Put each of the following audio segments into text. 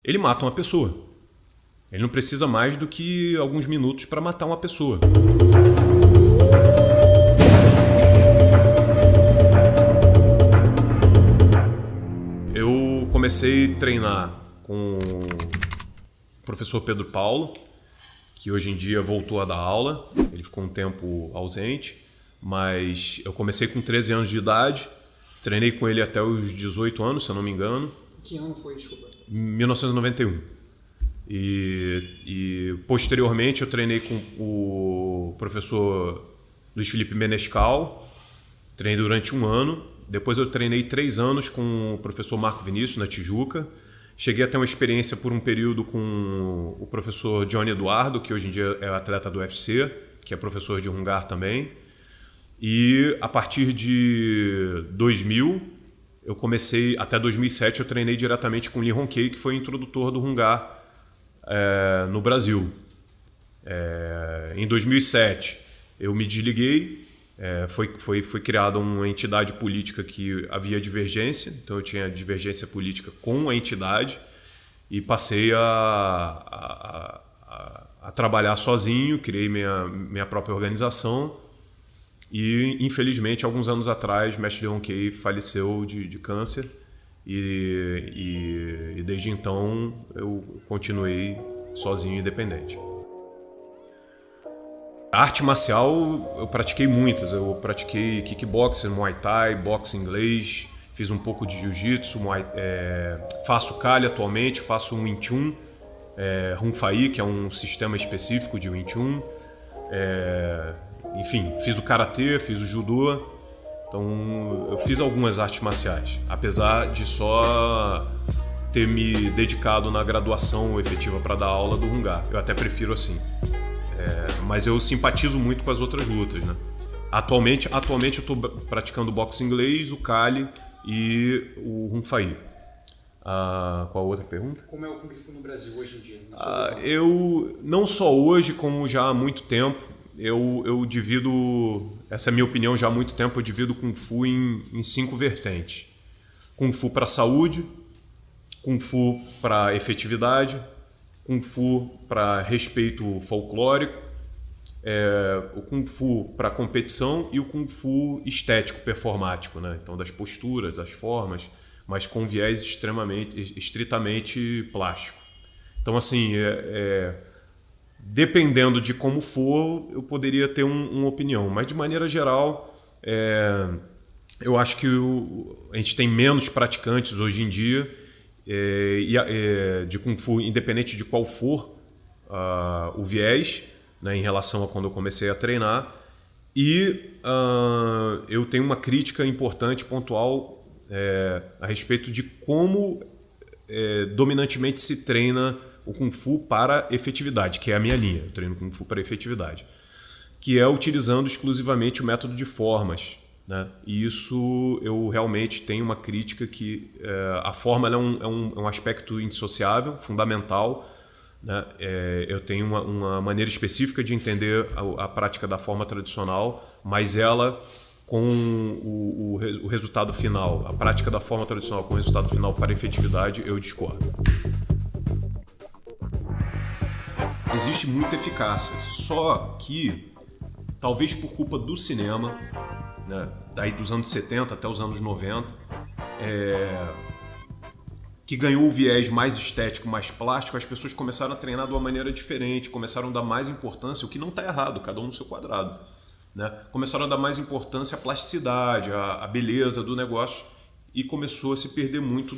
Ele mata uma pessoa. Ele não precisa mais do que alguns minutos para matar uma pessoa. Eu comecei a treinar com o professor Pedro Paulo, que hoje em dia voltou a dar aula. Ele ficou um tempo ausente, mas eu comecei com 13 anos de idade, treinei com ele até os 18 anos, se eu não me engano. Que ano foi, desculpa? 1991. E posteriormente eu treinei com o professor Luiz Felipe Menescal, treinei durante um ano. Depois eu treinei 3 anos com o professor Marco Vinícius na Tijuca. Cheguei a ter uma experiência por um período com o professor Johnny Eduardo, que hoje em dia é atleta do UFC, que é professor de Hungar também. E a partir de 2000, eu comecei, até 2007 eu treinei diretamente com o Lee Ronquei, que foi o introdutor do Hungar no Brasil. Em 2007 eu me desliguei, foi criada uma entidade política que havia divergência, então eu tinha divergência política com a entidade e passei a trabalhar sozinho, criei minha própria organização e infelizmente alguns anos atrás Mestre Lee Ronquei faleceu de câncer. E desde então eu continuei sozinho e independente. A arte marcial eu pratiquei muitas. Eu pratiquei kickboxing, muay thai, boxe inglês, fiz um pouco de jiu-jitsu, faço Kali atualmente, faço um Wing Chun, Hun Fai, que é um sistema específico de Wing Chun. Enfim, fiz o karatê, fiz o judô. Então, eu fiz algumas artes marciais, apesar de só ter me dedicado na graduação efetiva para dar aula do Hungar. Eu até prefiro assim. Mas eu simpatizo muito com as outras lutas, né? Atualmente eu estou praticando boxe inglês, o Kali e o Hun Fai. Qual a outra pergunta? Como é o Kung Fu no Brasil hoje em dia? Eu, não só hoje, como já há muito tempo, eu divido, essa é a minha opinião já há muito tempo, eu divido Kung Fu em 5 vertentes. Kung Fu para saúde, Kung Fu para efetividade, Kung Fu para respeito folclórico, o Kung Fu para competição e o Kung Fu estético, performático, né? Então das posturas, das formas, mas com viés estritamente plástico. Então assim, dependendo de como for, eu poderia ter uma opinião. Mas, de maneira geral, eu acho que a gente tem menos praticantes hoje em dia de Kung Fu, independente de qual for o viés, né, em relação a quando eu comecei a treinar. E eu tenho uma crítica importante, pontual, a respeito de como dominantemente se treina o Kung Fu para efetividade, que é a minha linha. Eu treino Kung Fu para efetividade, que é utilizando exclusivamente o método de formas, né? E isso eu realmente tenho uma crítica que a forma é um aspecto indissociável, fundamental, né? Eu tenho uma maneira específica de entender a prática da forma tradicional, mas ela com o resultado final, a prática da forma tradicional com o resultado final para efetividade, eu discordo. Existe muita eficácia, só que, talvez por culpa do cinema, né, daí dos anos 70 até os anos 90, que ganhou o viés mais estético, mais plástico, as pessoas começaram a treinar de uma maneira diferente, começaram a dar mais importância, o que não está errado, cada um no seu quadrado, né? Começaram a dar mais importância à plasticidade, à beleza do negócio, e começou a se perder muito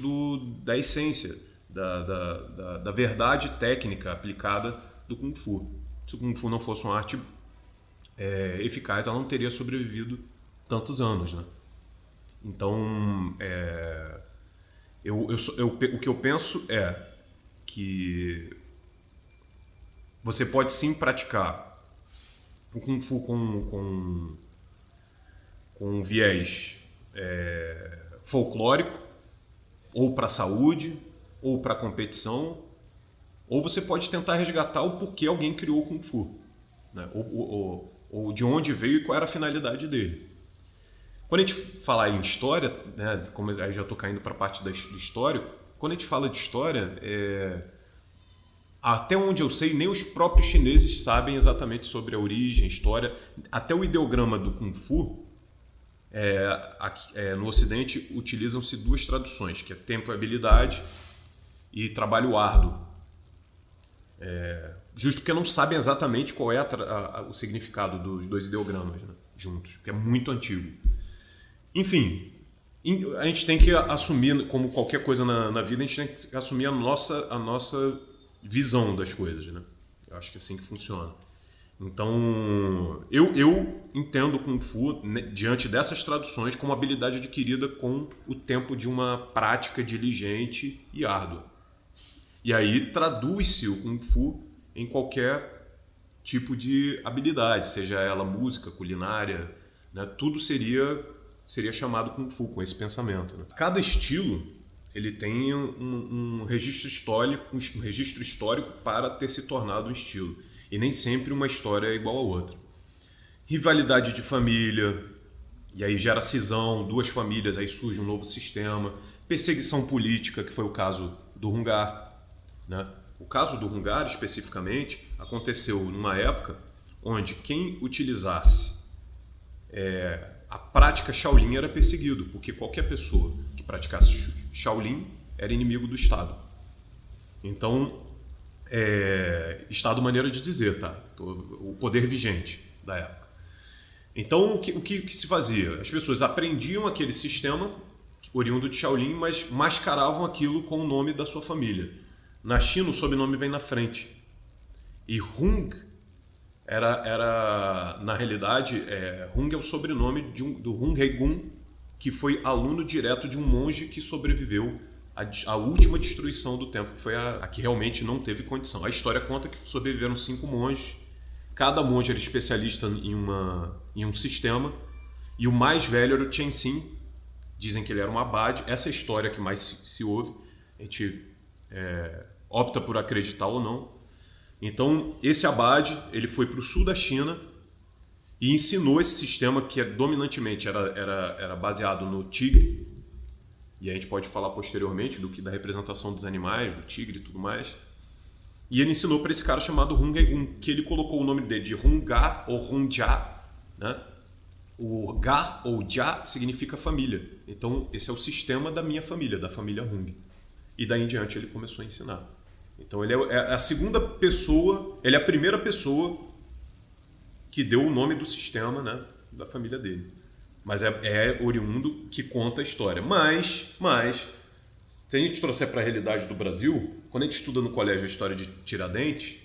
da essência, da verdade técnica aplicada do Kung Fu. Se o Kung Fu não fosse uma arte eficaz, ela não teria sobrevivido tantos anos, né? Então, o que eu penso é que você pode sim praticar o Kung Fu com um viés folclórico, ou para saúde, ou para competição, ou você pode tentar resgatar o porquê alguém criou o Kung Fu, né? Ou de onde veio e qual era a finalidade dele. Quando a gente falar em história, né, como aí já estou caindo para a parte do histórico, quando a gente fala de história, até onde eu sei, nem os próprios chineses sabem exatamente sobre a origem, história. Até o ideograma do Kung Fu, no Ocidente, utilizam-se duas traduções, que é tempo e habilidade e trabalho árduo. Justo porque não sabem exatamente qual é o significado dos dois ideogramas, né, juntos, que é muito antigo. Enfim, a gente tem que assumir, como qualquer coisa na vida, a gente tem que assumir a nossa visão das coisas, né? Eu acho que é assim que funciona. Então, eu entendo o Kung Fu, né, diante dessas traduções, como habilidade adquirida com o tempo de uma prática diligente e árdua. E aí traduz-se o Kung Fu em qualquer tipo de habilidade, seja ela música, culinária, né? Tudo seria chamado Kung Fu com esse pensamento, né? Cada estilo ele tem um registro histórico para ter se tornado um estilo. E nem sempre uma história é igual a outra. Rivalidade de família, e aí gera cisão, duas famílias, aí surge um novo sistema. Perseguição política, que foi o caso do Hungar, né? O caso do Hungar, especificamente, aconteceu numa época onde quem utilizasse a prática Shaolin era perseguido, porque qualquer pessoa que praticasse Shaolin era inimigo do Estado. Então, Estado, maneira de dizer, tá? O poder vigente da época. Então, o que se fazia? As pessoas aprendiam aquele sistema oriundo de Shaolin, mas mascaravam aquilo com o nome da sua família. Na China, o sobrenome vem na frente. E Hung era na realidade, Hung é o sobrenome do Hung Hei-gun, que foi aluno direto de um monge que sobreviveu à última destruição do templo, que foi a que realmente não teve condição. A história conta que sobreviveram 5 monges, cada monge era especialista em um sistema, e o mais velho era o Chenzin, dizem que ele era um abade. Essa é a história que mais se ouve, a gente opta por acreditar ou não. Então, esse abade, ele foi para o sul da China e ensinou esse sistema que dominantemente era baseado no tigre, e a gente pode falar posteriormente da representação dos animais, do tigre e tudo mais. E ele ensinou para esse cara chamado Hung Hei-gun, que ele colocou o nome dele de Hunga ou Hunjia, né? O Ga ou Jia significa família. Então, esse é o sistema da minha família, da família Hung. E daí em diante ele começou a ensinar. Então, ele é a segunda pessoa, ele é a primeira pessoa que deu o nome do sistema, né, da família dele. Mas é oriundo que conta a história. Mas, se a gente trouxer para a realidade do Brasil, quando a gente estuda no colégio a história de Tiradentes,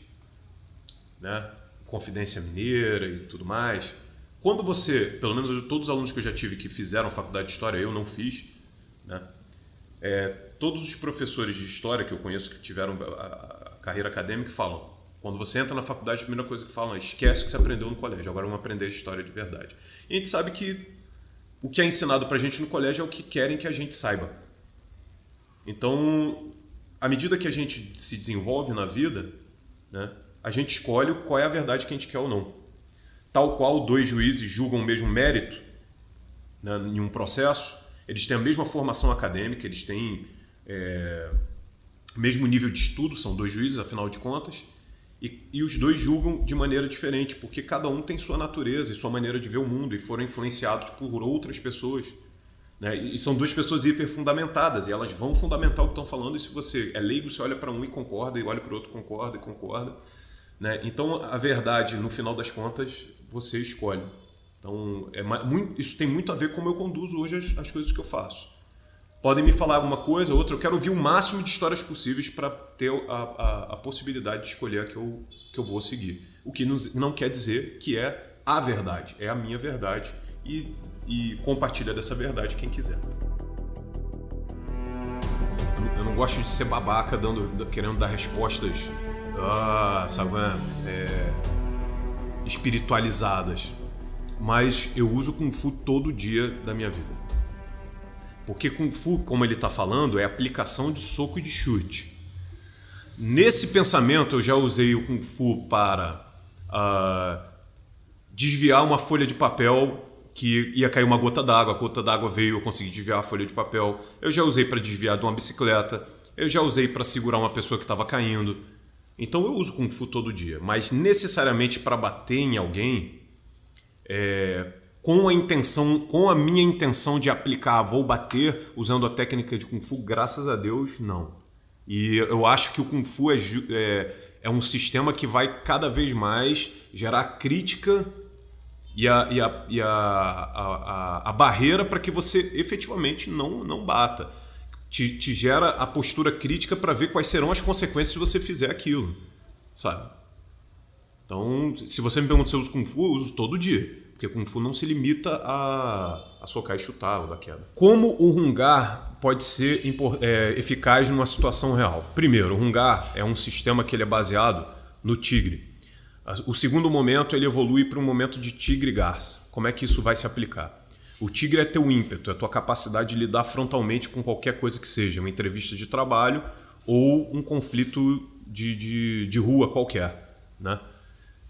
né, Confidência Mineira e tudo mais, quando você, pelo menos todos os alunos que eu já tive que fizeram faculdade de História, eu não fiz, né, todos os professores de História que eu conheço que tiveram a carreira acadêmica falam, quando você entra na faculdade, a primeira coisa que falam é: esquece o que você aprendeu no colégio, agora vamos aprender a história de verdade. E a gente sabe que o que é ensinado pra gente no colégio é o que querem que a gente saiba. Então, à medida que a gente se desenvolve na vida, né, a gente escolhe qual é a verdade que a gente quer ou não. Tal qual 2 juízes julgam o mesmo mérito, né, em um processo, eles têm a mesma formação acadêmica, eles têm o mesmo nível de estudo, são 2 juízes, afinal de contas, e os dois julgam de maneira diferente, porque cada um tem sua natureza e sua maneira de ver o mundo e foram influenciados por outras pessoas, né? E são 2 pessoas hiperfundamentadas e elas vão fundamentar o que estão falando, e se você é leigo, você olha para um e concorda, e olha para o outro, concorda e concorda, né? Então a verdade, no final das contas, você escolhe. Então isso tem muito a ver com como eu conduzo hoje as coisas que eu faço. Podem me falar alguma coisa, outra, eu quero ouvir o máximo de histórias possíveis para ter a possibilidade de escolher a que eu vou seguir. O que não quer dizer que é a verdade, é a minha verdade, e compartilha dessa verdade quem quiser. Eu não gosto de ser babaca querendo dar respostas espiritualizadas, mas eu uso Kung Fu todo dia da minha vida. Porque Kung Fu, como ele está falando, é aplicação de soco e de chute. Nesse pensamento, eu já usei o Kung Fu para desviar uma folha de papel que ia cair uma gota d'água. A gota d'água veio, eu consegui desviar a folha de papel. Eu já usei para desviar de uma bicicleta. Eu já usei para segurar uma pessoa que estava caindo. Então eu uso Kung Fu todo dia. Mas necessariamente para bater em alguém, com a minha intenção de aplicar, vou bater usando a técnica de Kung Fu, graças a Deus, não. E eu acho que o Kung Fu é um sistema que vai cada vez mais gerar crítica e a barreira para que você efetivamente não bata. Te gera a postura crítica para ver quais serão as consequências se você fizer aquilo, sabe? Então, se você me pergunta se eu uso Kung Fu, eu uso todo dia, porque Kung Fu não se limita a socar e chutar ou dar queda. Como o Hungar pode ser eficaz numa situação real? Primeiro, o Hungar é um sistema que ele é baseado no tigre. O segundo momento ele evolui para um momento de tigre-garça. Como é que isso vai se aplicar? O tigre é teu ímpeto, é tua capacidade de lidar frontalmente com qualquer coisa que seja, uma entrevista de trabalho ou um conflito de rua qualquer, né?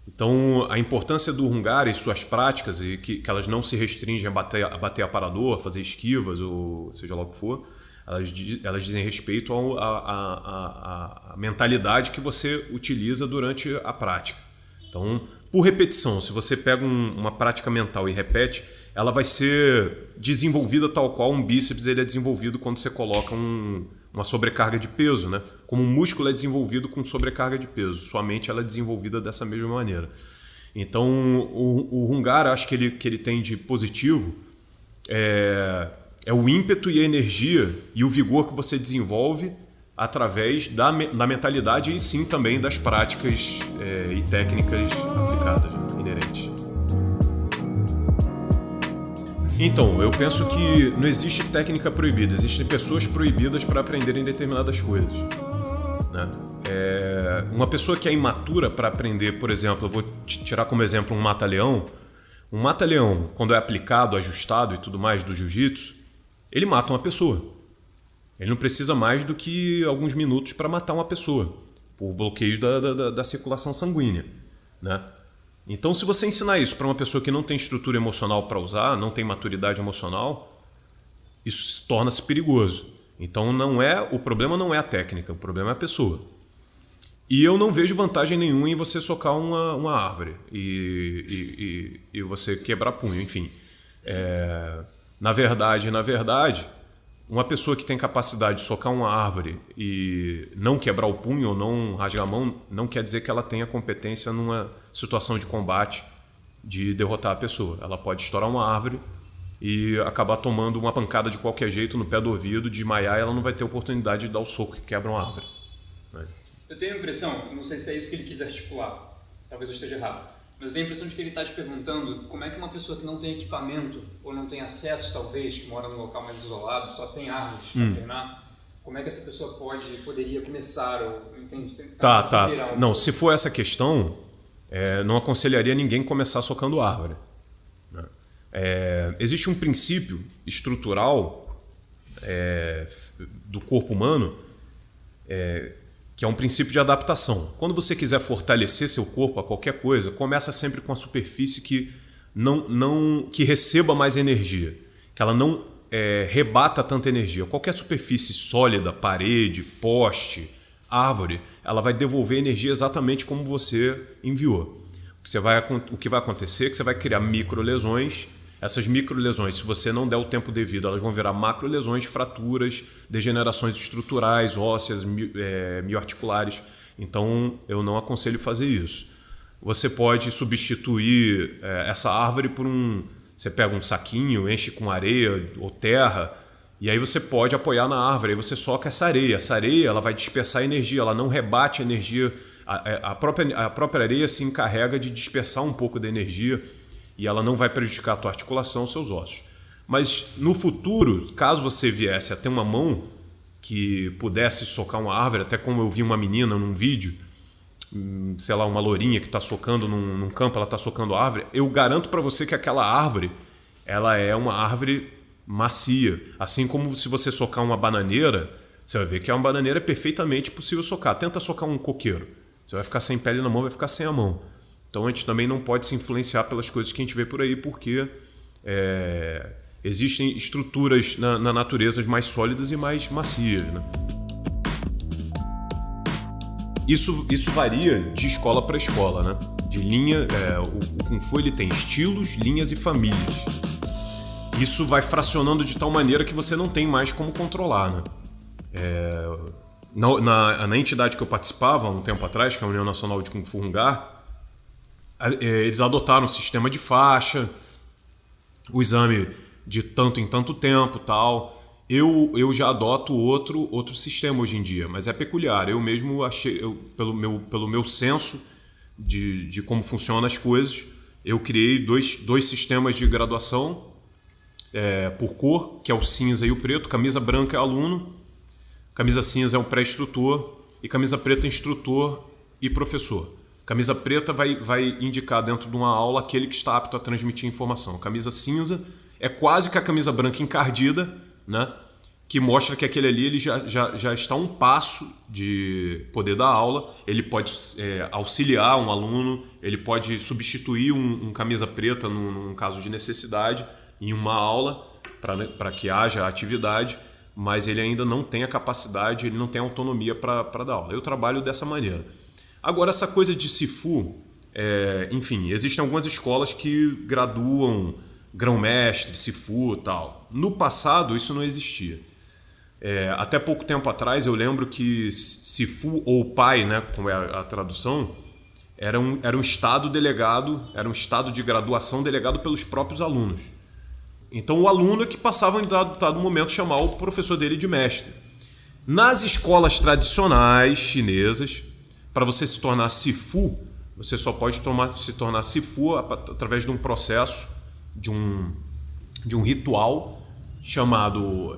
Então, a importância do Hungar e suas práticas, e que elas não se restringem a bater aparador, a fazer esquivas, ou seja lá o que for, elas dizem respeito à mentalidade que você utiliza durante a prática. Então, por repetição, se você pega uma prática mental e repete, ela vai ser desenvolvida tal qual um bíceps ele é desenvolvido quando você coloca uma sobrecarga de peso, né? Como um músculo é desenvolvido com sobrecarga de peso, sua mente ela é desenvolvida dessa mesma maneira. Então, o Hungar, acho que ele tem de positivo é o ímpeto e a energia e o vigor que você desenvolve através da mentalidade e sim também das práticas e técnicas aplicadas, né, inerentes. Então, eu penso que não existe técnica proibida, existem pessoas proibidas para aprenderem determinadas coisas, né? Uma pessoa que é imatura para aprender, por exemplo, eu vou tirar como exemplo um mata-leão. Um mata-leão, quando é aplicado, ajustado e tudo mais do jiu-jitsu, ele mata uma pessoa. Ele não precisa mais do que alguns minutos para matar uma pessoa, por bloqueio da circulação sanguínea, né? Então, se você ensinar isso para uma pessoa que não tem estrutura emocional para usar, não tem maturidade emocional, isso torna-se perigoso. Então, o problema não é a técnica, o problema é a pessoa. E eu não vejo vantagem nenhuma em você socar uma árvore e você quebrar punho, enfim. Na verdade, uma pessoa que tem capacidade de socar uma árvore e não quebrar o punho ou não rasgar a mão, não quer dizer que ela tenha competência numa situação de combate de derrotar a pessoa. Ela pode estourar uma árvore e acabar tomando uma pancada de qualquer jeito no pé do ouvido, desmaiar, e ela não vai ter oportunidade de dar o soco que quebra uma árvore. Eu tenho a impressão, não sei se é isso que ele quis articular, talvez eu esteja errado, mas eu tenho a impressão de que ele está te perguntando como é que uma pessoa que não tem equipamento ou não tem acesso, talvez, que mora num local mais isolado, só tem árvores para treinar, como é que essa pessoa poderia começar ou, entende? Tá. Não, se for essa questão, não aconselharia ninguém começar socando árvore, né? Existe um princípio estrutural do corpo humano que é um princípio de adaptação. Quando você quiser fortalecer seu corpo a qualquer coisa, começa sempre com a superfície que receba mais energia, que ela não rebata tanta energia. Qualquer superfície sólida, parede, poste, árvore, ela vai devolver energia exatamente como você enviou. O que vai acontecer é que você vai criar microlesões. Essas microlesões, se você não der o tempo devido, elas vão virar macrolesões, fraturas, degenerações estruturais, ósseas, mioarticulares. Então, eu não aconselho fazer isso. Você pode substituir essa árvore por você pega um saquinho, enche com areia ou terra, e aí você pode apoiar na árvore, aí você soca essa areia. Essa areia ela vai dispersar energia, ela não rebate a energia. A própria areia se encarrega de dispersar um pouco da energia, e ela não vai prejudicar a tua articulação, os seus ossos. Mas no futuro, caso você viesse a ter uma mão que pudesse socar uma árvore, até como eu vi uma menina num vídeo, sei lá, uma lourinha que está socando num campo, ela está socando a árvore, eu garanto para você que aquela árvore, ela é uma árvore macia. Assim como se você socar uma bananeira, você vai ver que uma bananeira é perfeitamente possível socar. Tenta socar um coqueiro, você vai ficar sem pele na mão, vai ficar sem a mão. Então a gente também não pode se influenciar pelas coisas que a gente vê por aí, porque existem estruturas na natureza mais sólidas e mais macias, né? Isso varia de escola para escola, né? De linha, o Kung Fu ele tem estilos, linhas e famílias. Isso vai fracionando de tal maneira que você não tem mais como controlar, né? Na entidade que eu participava há um tempo atrás, que é a União Nacional de Kung Fu Hungar, eles adotaram um sistema de faixa, o exame de tanto em tanto tempo, tal. Eu já adoto outro sistema hoje em dia, mas é peculiar. Eu mesmo achei, pelo meu senso de como funcionam as coisas, eu criei dois sistemas de graduação por cor, que é o cinza e o preto. Camisa branca é aluno, camisa cinza é um pré-instrutor e camisa preta é instrutor e professor. Camisa preta vai indicar dentro de uma aula aquele que está apto a transmitir informação. Camisa cinza é quase que a camisa branca encardida, né? Que mostra que aquele ali ele já está um passo de poder dar aula. Ele pode auxiliar um aluno, ele pode substituir um camisa preta num caso de necessidade em uma aula para que haja atividade, mas ele ainda não tem a capacidade, ele não tem autonomia para dar aula. Eu trabalho dessa maneira. Agora, essa coisa de Sifu, enfim, existem algumas escolas que graduam grão-mestre, Sifu e tal. No passado, isso não existia. Até pouco tempo atrás, eu lembro que Sifu, ou pai, né, como é a tradução, era um estado delegado, era um estado de graduação delegado pelos próprios alunos. Então, o aluno é que passava em dado momento chamar o professor dele de mestre. Nas escolas tradicionais chinesas, para você se tornar Sifu, você só pode se tornar Sifu através de um processo, de um ritual chamado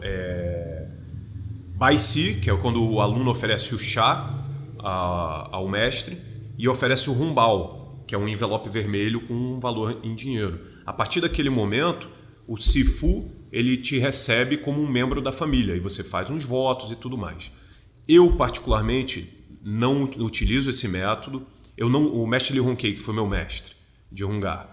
Bai Si, que é quando o aluno oferece o chá ao mestre, e oferece o Runbao, que é um envelope vermelho com um valor em dinheiro. A partir daquele momento, o Sifu ele te recebe como um membro da família e você faz uns votos e tudo mais. Eu, particularmente, não utilizo esse método. O mestre Li Hongkei, que foi meu mestre de Hungar,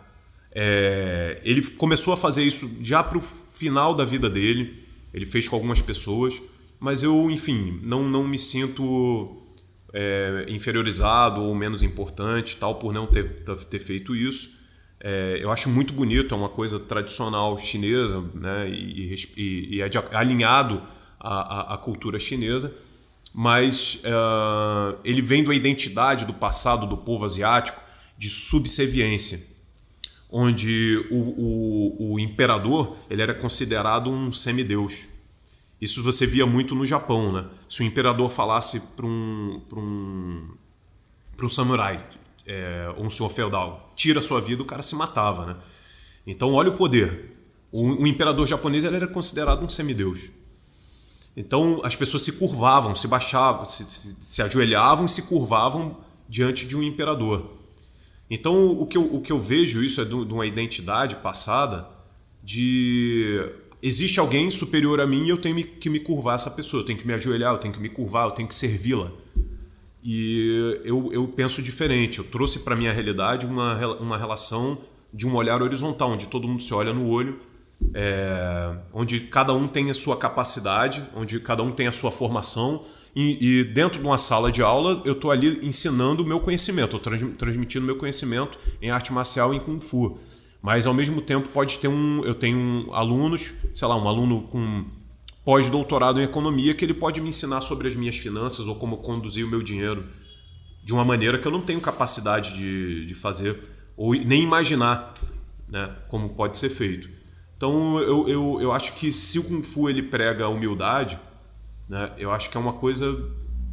ele começou a fazer isso já para o final da vida dele. Ele fez com algumas pessoas, mas eu, enfim, não me sinto inferiorizado ou menos importante tal por não ter feito isso. Eu acho muito bonito, é uma coisa tradicional chinesa, né, e é alinhado à cultura chinesa. Mas ele vem da identidade do passado do povo asiático de subserviência, onde o imperador ele era considerado um semideus. Isso você via muito no Japão, né? Se o imperador falasse para um samurai ou um senhor feudal, tira a sua vida, o cara se matava, né? Então olha o poder. O imperador japonês ele era considerado um semideus. Então as pessoas se curvavam, se baixavam, se ajoelhavam e se curvavam diante de um imperador. Então o que eu vejo isso é de uma identidade passada de existe alguém superior a mim e eu tenho que me curvar a essa pessoa, eu tenho que me ajoelhar, eu tenho que me curvar, eu tenho que servi-la. E eu penso diferente, eu trouxe para a minha realidade uma relação de um olhar horizontal, onde todo mundo se olha no olho, onde cada um tem a sua capacidade, onde cada um tem a sua formação e dentro de uma sala de aula eu estou ali ensinando o meu conhecimento, eu transmitindo o meu conhecimento em arte marcial e em Kung Fu. Mas ao mesmo tempo pode ter eu tenho alunos, sei lá, um aluno com pós-doutorado em economia que ele pode me ensinar sobre as minhas finanças ou como conduzir o meu dinheiro de uma maneira que eu não tenho capacidade de fazer ou nem imaginar, né, como pode ser feito. Então eu acho que se o Kung Fu ele prega a humildade, né, eu acho que é uma coisa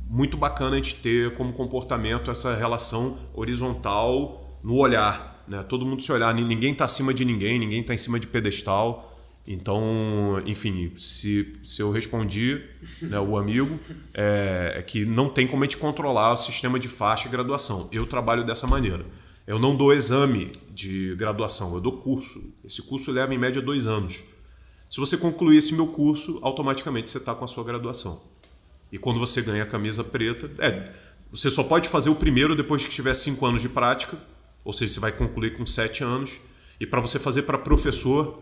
muito bacana a gente ter como comportamento essa relação horizontal no olhar, né? Todo mundo se olhar, ninguém está acima de ninguém está em cima de pedestal. Então, enfim, se eu respondi, né, o amigo, é que não tem como a gente controlar o sistema de faixa e graduação. Eu trabalho dessa maneira. Eu não dou exame de graduação, eu dou curso. Esse curso leva em média 2 anos. Se você concluir esse meu curso, automaticamente você está com a sua graduação. E quando você ganha a camisa preta, você só pode fazer o primeiro depois que tiver 5 anos de prática, ou seja, você vai concluir com 7 anos. E para você fazer para professor,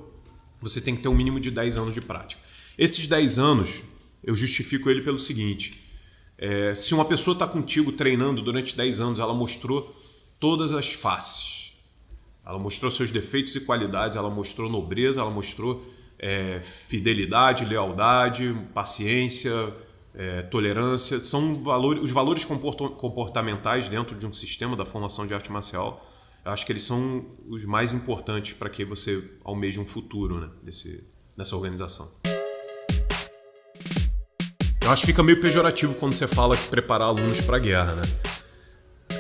você tem que ter um mínimo de 10 anos de prática. Esses 10 anos, eu justifico ele pelo seguinte. Se uma pessoa está contigo treinando durante 10 anos, ela mostrou todas as faces. Ela mostrou seus defeitos e qualidades, ela mostrou nobreza, ela mostrou fidelidade, lealdade, paciência, tolerância. São os valores comportamentais dentro de um sistema da formação de arte marcial. Eu acho que eles são os mais importantes para que você almeje um futuro, né, nessa organização. Eu acho que fica meio pejorativo quando você fala que preparar alunos para a guerra, né?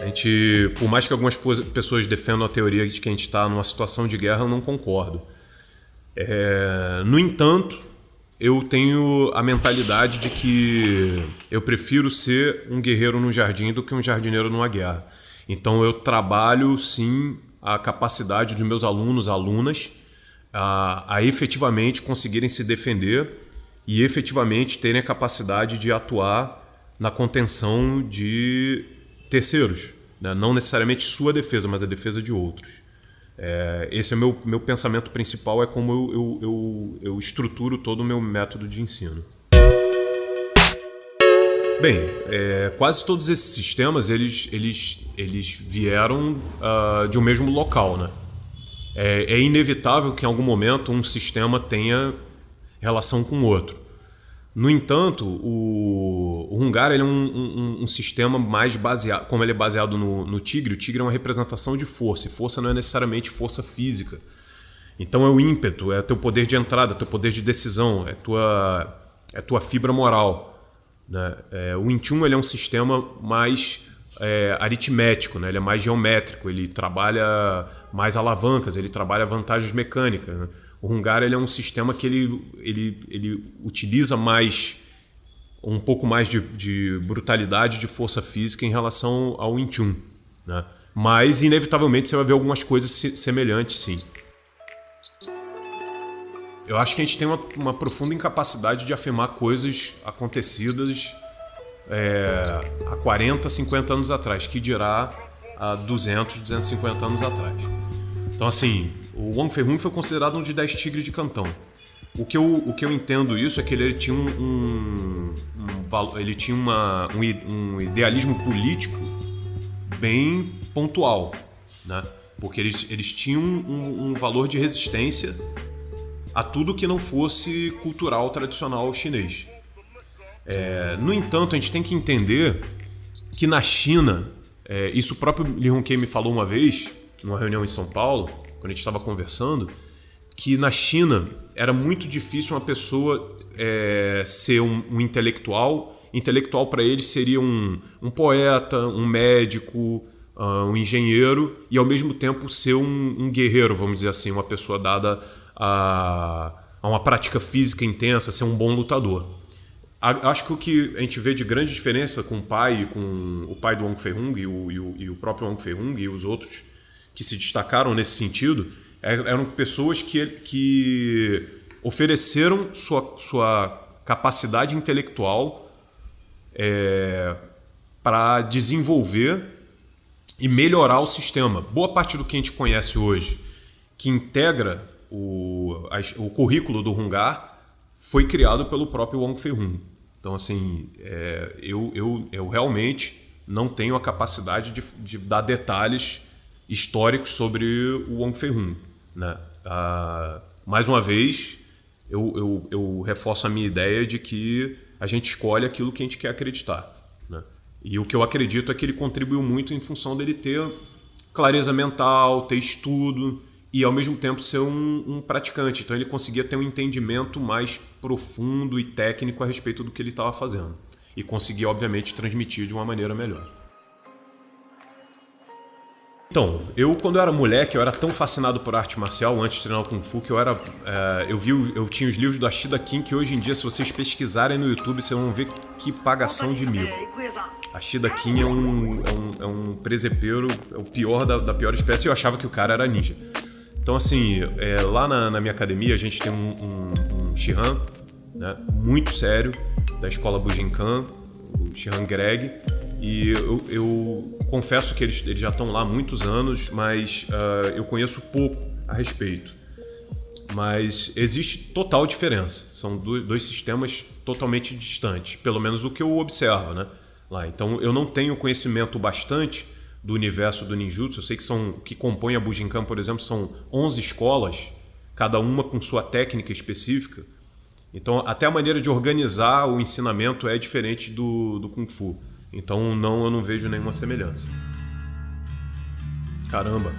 A gente, por mais que algumas pessoas defendam a teoria de que a gente está numa situação de guerra, eu não concordo. No entanto, eu tenho a mentalidade de que eu prefiro ser um guerreiro no jardim do que um jardineiro numa guerra. Então eu trabalho, sim, a capacidade dos meus alunos, alunas, a efetivamente conseguirem se defender e efetivamente terem a capacidade de atuar na contenção de terceiros, né? Não necessariamente sua defesa, mas a defesa de outros. Esse é o meu pensamento principal, é como eu estruturo todo o meu método de ensino. Bem, quase todos esses sistemas eles vieram de um mesmo local, né? É inevitável que em algum momento um sistema tenha relação com o outro. No entanto, o Hungar ele é um sistema mais baseado, como ele é baseado no Tigre. O Tigre é uma representação de força, e força não é necessariamente força física. Então é o ímpeto, é teu poder de entrada, teu poder de decisão, é tua fibra moral, né? O Wing Chun ele é um sistema mais aritmético, né? Ele é mais geométrico, ele trabalha mais alavancas, ele trabalha vantagens mecânicas, né? O Hungar ele é um sistema que ele utiliza um pouco mais de brutalidade, de força física em relação ao Wing Chun, né? Mas, inevitavelmente, você vai ver algumas coisas semelhantes, sim. Eu acho que a gente tem uma profunda incapacidade de afirmar coisas acontecidas há 40, 50 anos atrás, que dirá há 200, 250 anos atrás. Então, assim, o Wong Fei Hung foi considerado um de 10 tigres de Cantão. O que eu entendo isso é que ele tinha um idealismo político bem pontual, né? Porque eles tinham um valor de resistência a tudo que não fosse cultural tradicional chinês. No entanto, a gente tem que entender que na China, isso o próprio Li Hongkei me falou uma vez, numa reunião em São Paulo, quando a gente estava conversando, que na China era muito difícil uma pessoa ser um intelectual. Intelectual para eles seria um poeta, um médico, um engenheiro e ao mesmo tempo ser um guerreiro, vamos dizer assim, uma pessoa dada a uma prática física intensa, ser um bom lutador. Acho que o que a gente vê de grande diferença com o pai do Wong Fei Hung e o próprio Wong Fei Hung e os outros que se destacaram nesse sentido eram pessoas que ofereceram sua capacidade intelectual para desenvolver e melhorar o sistema. Boa parte do que a gente conhece hoje, que integra o currículo do Hungar, foi criado pelo próprio Wong Fei Hung. Então, assim, eu realmente não tenho a capacidade de dar detalhes históricos sobre o Wong Fei Hung, né? Mais uma vez, eu reforço a minha ideia de que a gente escolhe aquilo que a gente quer acreditar, né? E o que eu acredito é que ele contribuiu muito em função dele ter clareza mental, ter estudo e ao mesmo tempo ser um praticante. Então ele conseguia ter um entendimento mais profundo e técnico a respeito do que ele estava fazendo e conseguia, obviamente, transmitir de uma maneira melhor. Então, quando eu era moleque, eu era tão fascinado por arte marcial antes de treinar o Kung Fu que eu tinha os livros do Ashida King, que hoje em dia, se vocês pesquisarem no YouTube, vocês vão ver que pagação de mico. Ashida King é um presepeiro, é o pior da pior espécie, e eu achava que o cara era ninja. Então, assim, lá na minha academia a gente tem um Shihan, né, muito sério, da escola Bujinkan, o Shihan Greg, e eu confesso que eles já estão lá há muitos anos, mas eu conheço pouco a respeito. Mas existe total diferença, são dois sistemas totalmente distantes, pelo menos o que eu observo, né? lá. Então eu não tenho conhecimento bastante do universo do ninjutsu. Eu sei que que compõem a Bujinkan, por exemplo, são 11 escolas, cada uma com sua técnica específica. Então até a maneira de organizar o ensinamento é diferente do Kung Fu. Então eu não vejo nenhuma semelhança. Caramba.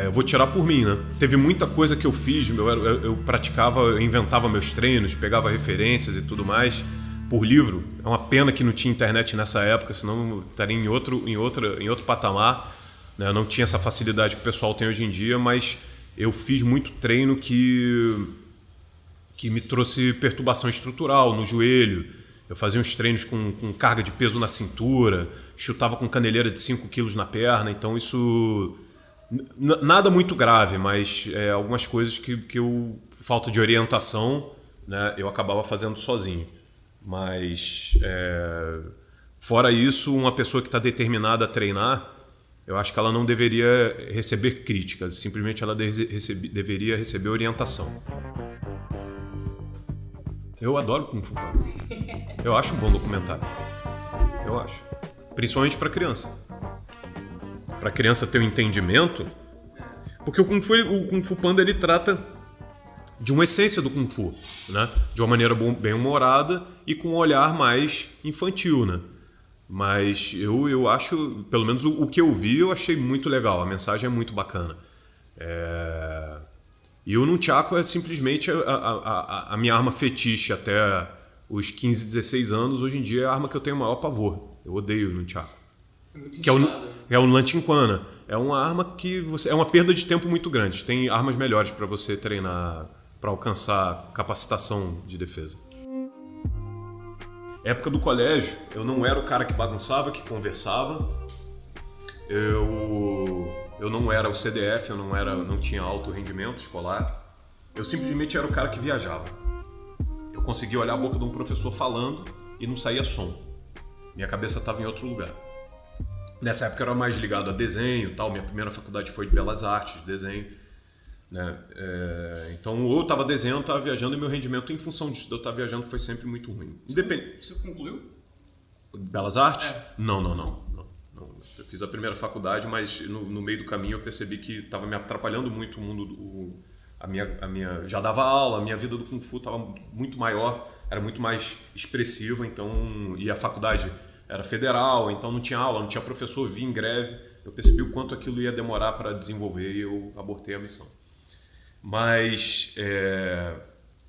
Eu vou tirar por mim, né? Teve muita coisa que eu fiz, eu praticava, eu inventava meus treinos, pegava referências e tudo mais por livro. É uma pena que não tinha internet nessa época, senão eu estaria em outro patamar, né? Eu não tinha essa facilidade que o pessoal tem hoje em dia, mas eu fiz muito treino que me trouxe perturbação estrutural no joelho. Eu fazia uns treinos com carga de peso na cintura, chutava com caneleira de 5 quilos na perna, então isso... Nada muito grave, mas algumas coisas que eu, falta de orientação, né, eu acabava fazendo sozinho. Mas, fora isso, uma pessoa que está determinada a treinar, eu acho que ela não deveria receber críticas, simplesmente ela deveria receber orientação. Eu adoro Kung Fu Panda. Eu acho um bom documentário. Eu acho. Principalmente para criança. Para a criança ter um entendimento, porque o Kung Fu Panda ele trata de uma essência do Kung Fu, né? De uma maneira bem humorada e com um olhar mais infantil, né? Mas eu acho, pelo menos o que eu vi, eu achei muito legal, a mensagem é muito bacana. E o Nunchaku é simplesmente a minha arma fetiche até os 15, 16 anos. Hoje em dia é a arma que eu tenho o maior pavor. Eu odeio o Nunchaku. Que é o Lanchinkwana. É uma arma que é uma perda de tempo muito grande. Tem armas melhores para você treinar, para alcançar capacitação de defesa. Época do colégio, eu não era o cara que bagunçava, que conversava. Eu não era o CDF, eu não tinha alto rendimento escolar. Eu simplesmente era o cara que viajava. Eu conseguia olhar a boca de um professor falando e não saía som. Minha cabeça estava em outro lugar. Nessa época eu era mais ligado a desenho e tal. Minha primeira faculdade foi de Belas Artes, desenho. Né? Então, ou eu estava desenhando, ou estava viajando, e meu rendimento, em função disso de eu estar viajando, foi sempre muito ruim. Você concluiu? Belas Artes? Não. Eu fiz a primeira faculdade, mas no meio do caminho eu percebi que estava me atrapalhando muito o mundo. Já dava aula, a minha vida do Kung Fu estava muito maior, era muito mais expressiva, então, e a faculdade era federal, então não tinha aula, não tinha professor, via em greve. Eu percebi o quanto aquilo ia demorar para desenvolver e eu abortei a missão. Mas,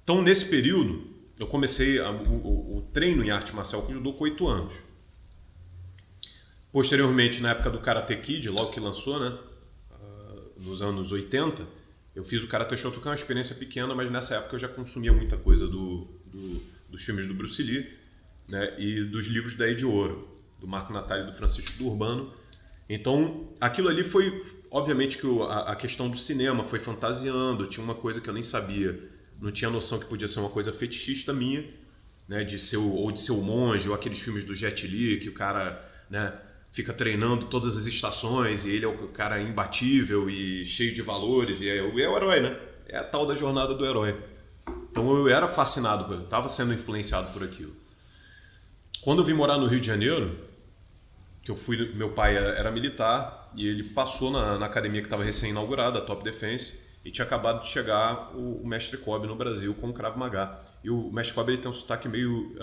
então nesse período, eu comecei o treino em arte marcial com judô com 8 anos. Posteriormente, na época do Karate Kid, logo que lançou, né, nos anos 80, eu fiz o Karate Shotokan, uma experiência pequena, mas nessa época eu já consumia muita coisa dos filmes do Bruce Lee, né, e dos livros da Ed Ouro, do Marco Natali e do Francisco do Urbano. Então, aquilo ali foi, obviamente que a questão do cinema foi fantasiando, tinha uma coisa que eu nem sabia, não tinha noção que podia ser uma coisa fetichista minha, né, de ser o monge, ou aqueles filmes do Jet Li, que o cara, né, fica treinando todas as estações e ele é o cara imbatível e cheio de valores e é o herói, né? É a tal da jornada do herói. Então eu era fascinado, eu estava sendo influenciado por aquilo. Quando eu vim morar no Rio de Janeiro, que meu pai era militar e ele passou na academia que estava recém-inaugurada, a Top Defense, e tinha acabado de chegar o Mestre Kobe no Brasil com o Krav Maga. E o Mestre Kobe ele tem um sotaque meio...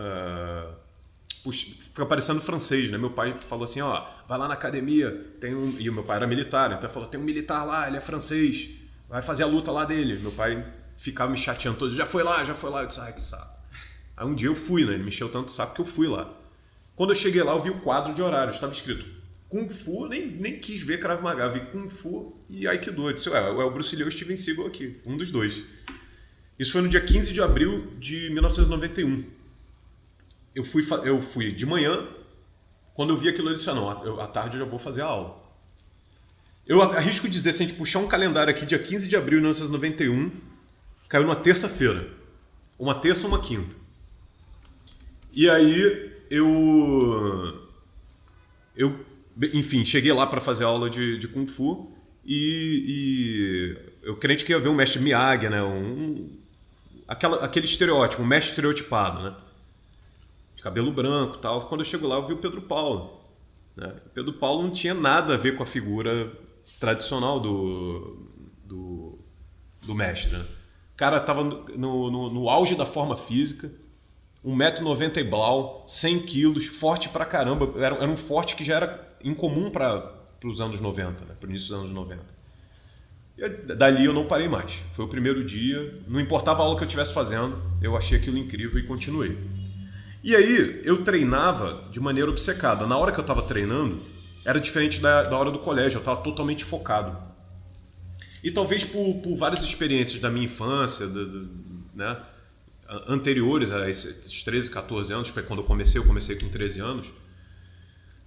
fica parecendo francês, né? Meu pai falou assim, ó, vai lá na academia, e o meu pai era militar, então ele falou, tem um militar lá, ele é francês, vai fazer a luta lá dele. Meu pai ficava me chateando todo, já foi lá, eu disse, ai que saco. Aí um dia eu fui, né? Ele me encheu tanto o saco que eu fui lá. Quando eu cheguei lá, eu vi o quadro de horários, estava escrito Kung Fu, nem quis ver Krav Maga, vi Kung Fu e Aikido. Eu disse, é o Bruce Lee ou o Steven Seagal aqui, um dos dois. Isso foi no dia 15 de abril de 1991. Eu fui de manhã, quando eu vi aquilo eu disse, à tarde eu já vou fazer a aula. Eu arrisco dizer, se a gente puxar um calendário aqui, dia 15 de abril de 1991, caiu numa terça-feira. Uma terça ou uma quinta. E aí enfim, cheguei lá para fazer aula de Kung Fu e eu crente que ia ver um mestre Miyagi, né? Aquele estereótipo, um mestre estereotipado, né? de cabelo branco e tal. Quando eu chego lá, eu vi o Pedro Paulo. Né? O Pedro Paulo não tinha nada a ver com a figura tradicional do mestre. Né? O cara estava no auge da forma física, 1,90 m e blau, 100 quilos, forte pra caramba. Era um forte que já era incomum para os anos 90, né? Para o início dos anos 90. Dali eu não parei mais. Foi o primeiro dia, não importava a aula que eu estivesse fazendo, eu achei aquilo incrível e continuei. E aí eu treinava de maneira obcecada. Na hora que eu estava treinando, era diferente da hora do colégio, eu estava totalmente focado. E talvez por várias experiências da minha infância, né, anteriores a esses 13, 14 anos, foi quando eu comecei com 13 anos,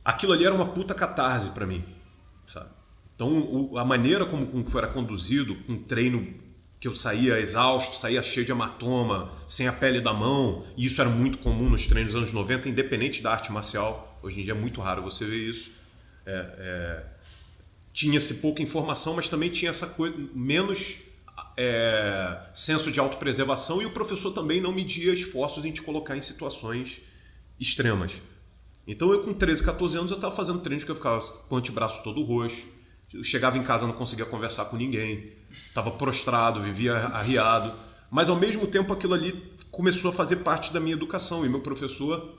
aquilo ali era uma puta catarse para mim, sabe? Então a maneira como era conduzido, um treino que eu saía exausto, saía cheio de hematoma, sem a pele da mão, e isso era muito comum nos treinos dos anos 90, independente da arte marcial. Hoje em dia é muito raro você ver isso. Tinha-se pouca informação, mas também tinha essa coisa, menos senso de autopreservação, e o professor também não media esforços em te colocar em situações extremas. Então eu com 13, 14 anos eu estava fazendo treinos que eu ficava com o antebraço todo roxo, eu chegava em casa, não conseguia conversar com ninguém, estava prostrado, vivia arriado, mas ao mesmo tempo aquilo ali começou a fazer parte da minha educação, e meu professor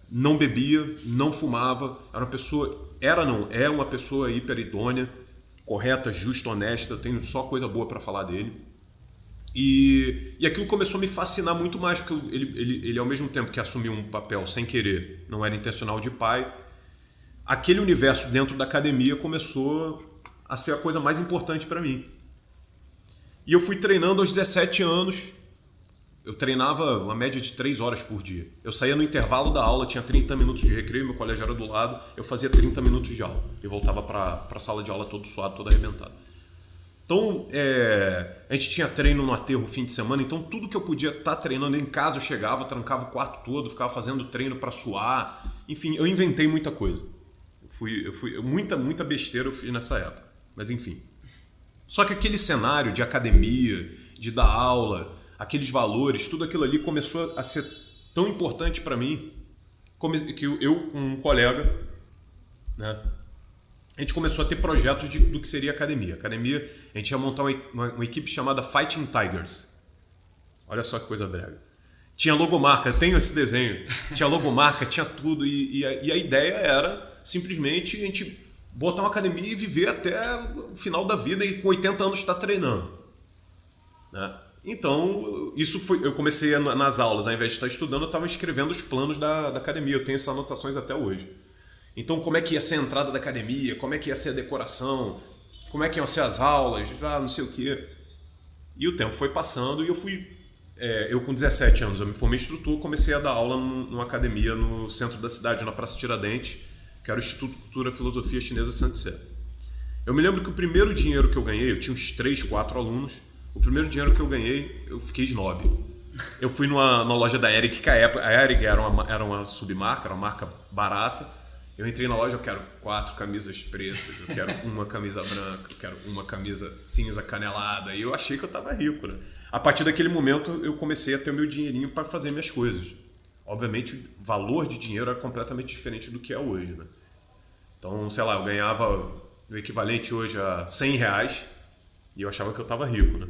não bebia, não fumava, é uma pessoa hiper idônea, correta, justa, honesta, eu tenho só coisa boa para falar dele. E aquilo começou a me fascinar muito mais, porque ele ao mesmo tempo que assumiu um papel sem querer, não era intencional, de pai, aquele universo dentro da academia começou a ser a coisa mais importante para mim. E eu fui treinando aos 17 anos, eu treinava uma média de 3 horas por dia. Eu saía no intervalo da aula, tinha 30 minutos de recreio, meu colégio era do lado, eu fazia 30 minutos de aula e voltava para a sala de aula todo suado, todo arrebentado. Então, a gente tinha treino no aterro fim de semana, então tudo que eu podia estar treinando em casa, eu chegava, trancava o quarto todo, ficava fazendo treino para suar. Enfim, eu inventei muita coisa. Muita besteira eu fiz nessa época, mas enfim. Só que aquele cenário de academia, de dar aula, aqueles valores, tudo aquilo ali começou a ser tão importante para mim que eu com um colega, né, a gente começou a ter projetos do que seria a academia. A academia, a gente ia montar uma equipe chamada Fighting Tigers. Olha só que coisa brega. Tinha logomarca, eu tenho esse desenho. Tinha logomarca, tinha tudo. E a ideia era simplesmente a gente botar uma academia e viver até o final da vida e com 80 anos estar treinando. Né? Então, eu comecei nas aulas, ao invés de estar estudando, eu estava escrevendo os planos da academia. Eu tenho essas anotações até hoje. Então, como é que ia ser a entrada da academia, como é que ia ser a decoração, como é que iam ser as aulas, não sei o quê. E o tempo foi passando e eu com 17 anos, eu me formei instrutor, comecei a dar aula numa academia no centro da cidade, na Praça Tiradentes, que era o Instituto de Cultura e Filosofia Chinesa Santse. Eu me lembro que o primeiro dinheiro que eu ganhei, eu tinha uns 3, 4 alunos, o primeiro dinheiro que eu ganhei, eu fiquei snob. Eu fui na loja da Eric, que a Eric era uma submarca, era uma marca barata. Eu entrei na loja, eu quero 4 camisas pretas, eu quero uma camisa branca, eu quero uma camisa cinza canelada. E eu achei que eu estava rico, né? A partir daquele momento, eu comecei a ter o meu dinheirinho para fazer minhas coisas. Obviamente, o valor de dinheiro era completamente diferente do que é hoje, né? Então, sei lá, eu ganhava o equivalente hoje a R$100 e eu achava que eu estava rico, né?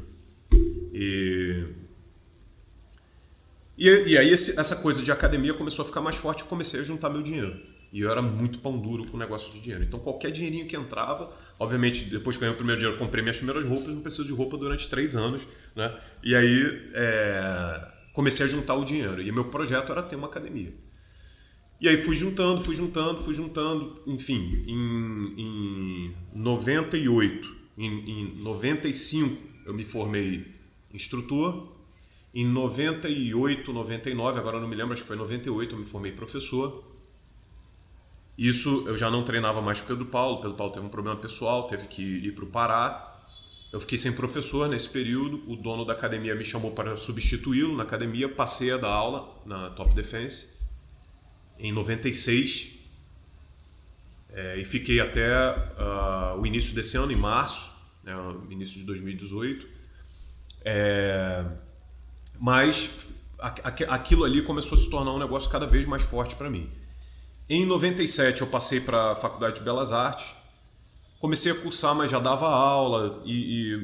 E aí essa coisa de academia começou a ficar mais forte e comecei a juntar meu dinheiro. E eu era muito pão duro com o negócio de dinheiro. Então qualquer dinheirinho que entrava, obviamente depois que eu ganhei o primeiro dinheiro, eu comprei minhas primeiras roupas, não preciso de roupa durante 3 anos, né? E aí comecei a juntar o dinheiro. E meu projeto era ter uma academia. E aí fui juntando. Enfim, em 98, em 95 eu me formei instrutor. Em 98, 99, agora eu não me lembro, acho que foi 98, eu me formei professor. Isso eu já não treinava mais com o Pedro Paulo. O Pedro Paulo teve um problema pessoal, teve que ir para o Pará. Eu fiquei sem professor nesse período. O dono da academia me chamou para substituí-lo na academia. Passei a dar aula na Top Defense em 96 e fiquei até o início desse ano, em março, né, início de 2018. Mas aquilo ali começou a se tornar um negócio cada vez mais forte para mim. Em 97 eu passei para a Faculdade de Belas Artes, comecei a cursar, mas já dava aula e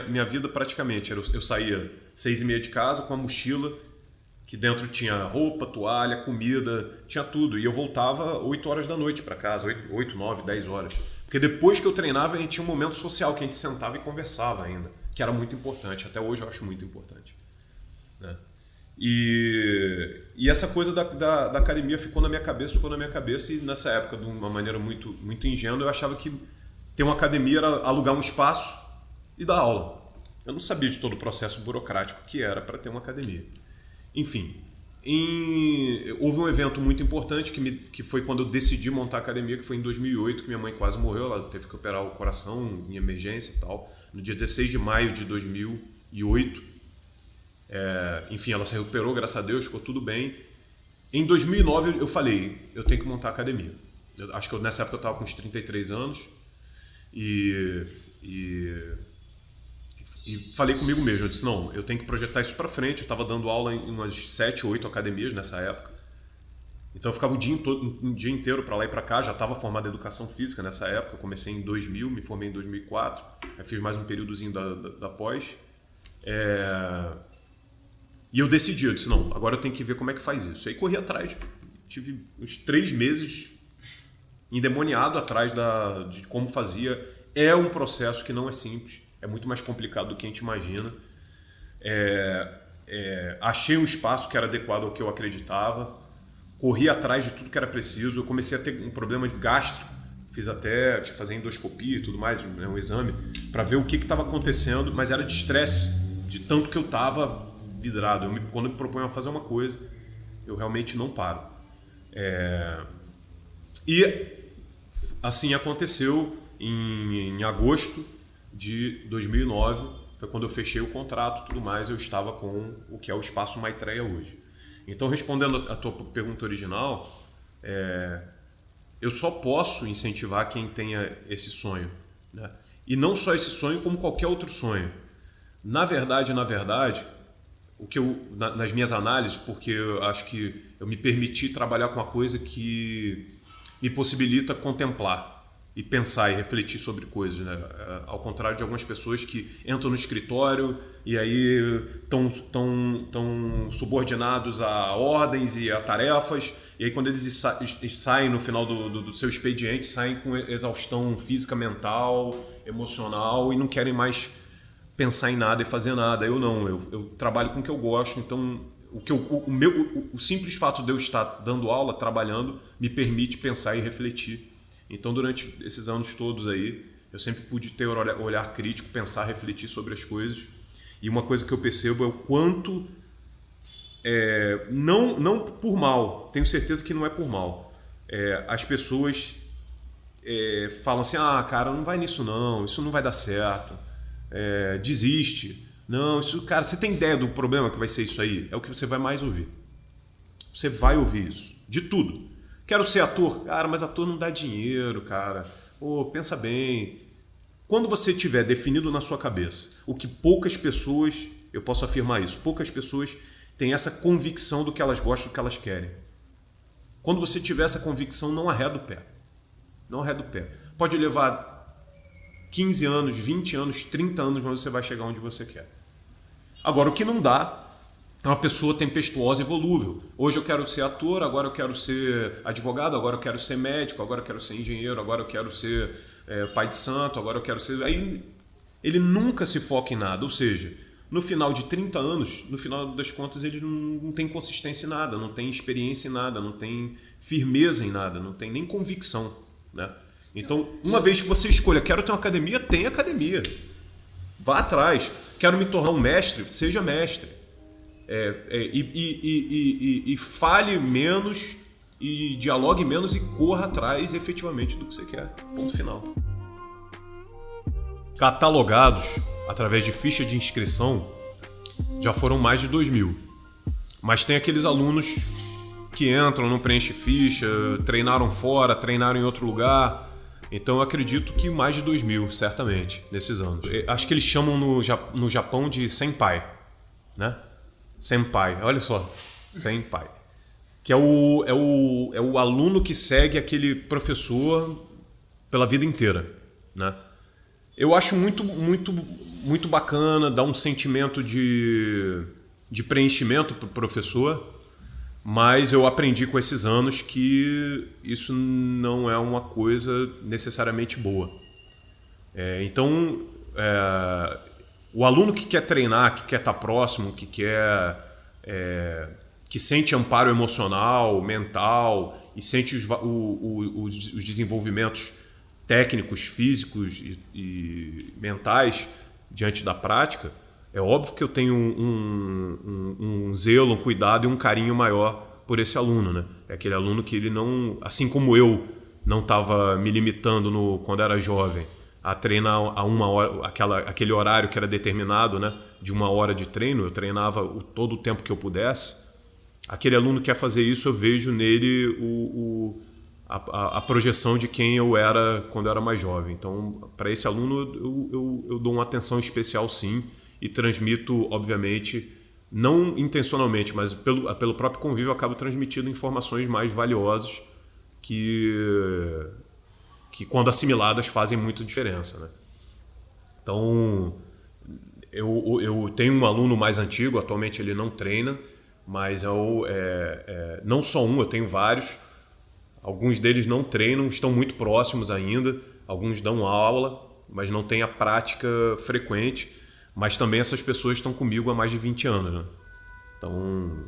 minha vida praticamente era, eu saía 6h30 de casa com a mochila, que dentro tinha roupa, toalha, comida, tinha tudo. E eu voltava 8 horas da noite para casa, 8, 9, 10 horas. Porque depois que eu treinava, a gente tinha um momento social que a gente sentava e conversava ainda, que era muito importante. Até hoje eu acho muito importante. Né? E essa coisa da academia ficou na minha cabeça, e nessa época, de uma maneira muito, muito ingênua, eu achava que ter uma academia era alugar um espaço e dar aula. Eu não sabia de todo o processo burocrático que era para ter uma academia. Enfim, houve um evento muito importante que foi quando eu decidi montar a academia, que foi em 2008, que minha mãe quase morreu, ela teve que operar o coração em emergência e tal, no dia 16 de maio de 2008. Enfim, ela se recuperou, graças a Deus, ficou tudo bem. Em 2009 eu falei, eu tenho que montar a academia. Acho que nessa época eu estava com uns 33 anos e falei comigo mesmo, eu disse, não, eu tenho que projetar isso para frente. Eu estava dando aula em umas 7 ou 8 academias nessa época. Então eu ficava um dia inteiro para lá e para cá, já estava formado em educação física nessa época. Eu comecei em 2000, me formei em 2004, aí fiz mais um períodozinho da pós. E eu decidi, eu disse, não, agora eu tenho que ver como é que faz isso. Aí corri atrás, tive uns 3 meses endemoniado atrás de como fazia. É um processo que não é simples. É muito mais complicado do que a gente imagina. Achei um espaço que era adequado ao que eu acreditava. Corri atrás de tudo que era preciso. Eu comecei a ter um problema gástrico. Fiz até de fazer endoscopia e tudo mais, um exame, para ver o que estava acontecendo. Mas era de estresse, de tanto que eu estava vidrado. Quando eu me proponho a fazer uma coisa, eu realmente não paro. E assim aconteceu em agosto de 2009, foi quando eu fechei o contrato e tudo mais, eu estava com o que é o Espaço Maitreya hoje. Então, respondendo a tua pergunta original, eu só posso incentivar quem tenha esse sonho, né? E não só esse sonho, como qualquer outro sonho. Na verdade, o que nas minhas análises, porque eu acho que eu me permiti trabalhar com uma coisa que me possibilita contemplar e pensar e refletir sobre coisas, né? Ao contrário de algumas pessoas que entram no escritório e aí estão subordinados a ordens e a tarefas, e aí quando eles saem no final do seu expediente, saem com exaustão física, mental, emocional, e não querem mais pensar em nada e fazer nada. Eu não, eu trabalho com o que eu gosto, então o simples fato de eu estar dando aula, trabalhando, me permite pensar e refletir. Então, durante esses anos todos aí, eu sempre pude ter um olhar crítico, pensar, refletir sobre as coisas. E uma coisa que eu percebo é o quanto, não por mal, tenho certeza que não é por mal, as pessoas falam assim, cara, não vai nisso não, isso não vai dar certo, desiste. Não, isso, cara, você tem ideia do problema que vai ser isso aí? É o que você vai mais ouvir. Você vai ouvir isso, de tudo. Quero ser ator. Cara, mas ator não dá dinheiro, cara. Pensa bem. Quando você tiver definido na sua cabeça o que poucas pessoas, eu posso afirmar isso, poucas pessoas têm essa convicção do que elas gostam, do que elas querem. Quando você tiver essa convicção, não arreda o pé. Não arreda o pé. Pode levar 15 anos, 20 anos, 30 anos, mas você vai chegar onde você quer. Agora, o que não dá é uma pessoa tempestuosa e volúvel. Hoje eu quero ser ator, agora eu quero ser advogado, agora eu quero ser médico, agora eu quero ser engenheiro, agora eu quero ser pai de santo, agora eu quero ser... Aí ele nunca se foca em nada, ou seja, no final de 30 anos, no final das contas, ele não tem consistência em nada, não tem experiência em nada, não tem firmeza em nada, não tem nem convicção, né? Então, uma vez que você escolha, quero ter uma academia, tem academia. Vá atrás. Quero me tornar um mestre, seja mestre. E fale menos e dialogue menos e corra atrás efetivamente do que você quer. Ponto final. Catalogados através de ficha de inscrição já foram mais de 2.000. Mas tem aqueles alunos que entram, não preenchem ficha, treinaram fora, treinaram em outro lugar. Então eu acredito que mais de 2.000, certamente, nesses anos. Acho que eles chamam no Japão de senpai, né? Senpai, olha só, senpai. Que é o aluno que segue aquele professor pela vida inteira, né? Eu acho muito bacana, dá um sentimento de preenchimento para o professor, mas eu aprendi com esses anos que isso não é uma coisa necessariamente boa. Então, o aluno que quer treinar, que quer estar próximo, que sente amparo emocional, mental e sente os desenvolvimentos técnicos, físicos e mentais diante da prática, é óbvio que eu tenho um zelo, um cuidado e um carinho maior por esse aluno, né? É aquele aluno que ele não, assim como eu não estava me limitando quando era jovem a treinar a 1 hora, aquele horário que era determinado, né? De 1 hora de treino, eu treinava todo o tempo que eu pudesse. Aquele aluno que quer fazer isso, eu vejo nele a projeção de quem eu era quando eu era mais jovem. Então, para esse aluno, eu dou uma atenção especial, sim, e transmito, obviamente, não intencionalmente, mas pelo próprio convívio, eu acabo transmitindo informações mais valiosas que quando assimiladas, fazem muita diferença, né? Então, eu tenho um aluno mais antigo, atualmente ele não treina, mas não só um, eu tenho vários. Alguns deles não treinam, estão muito próximos ainda. Alguns dão aula, mas não têm a prática frequente. Mas também essas pessoas estão comigo há mais de 20 anos. Né? Então,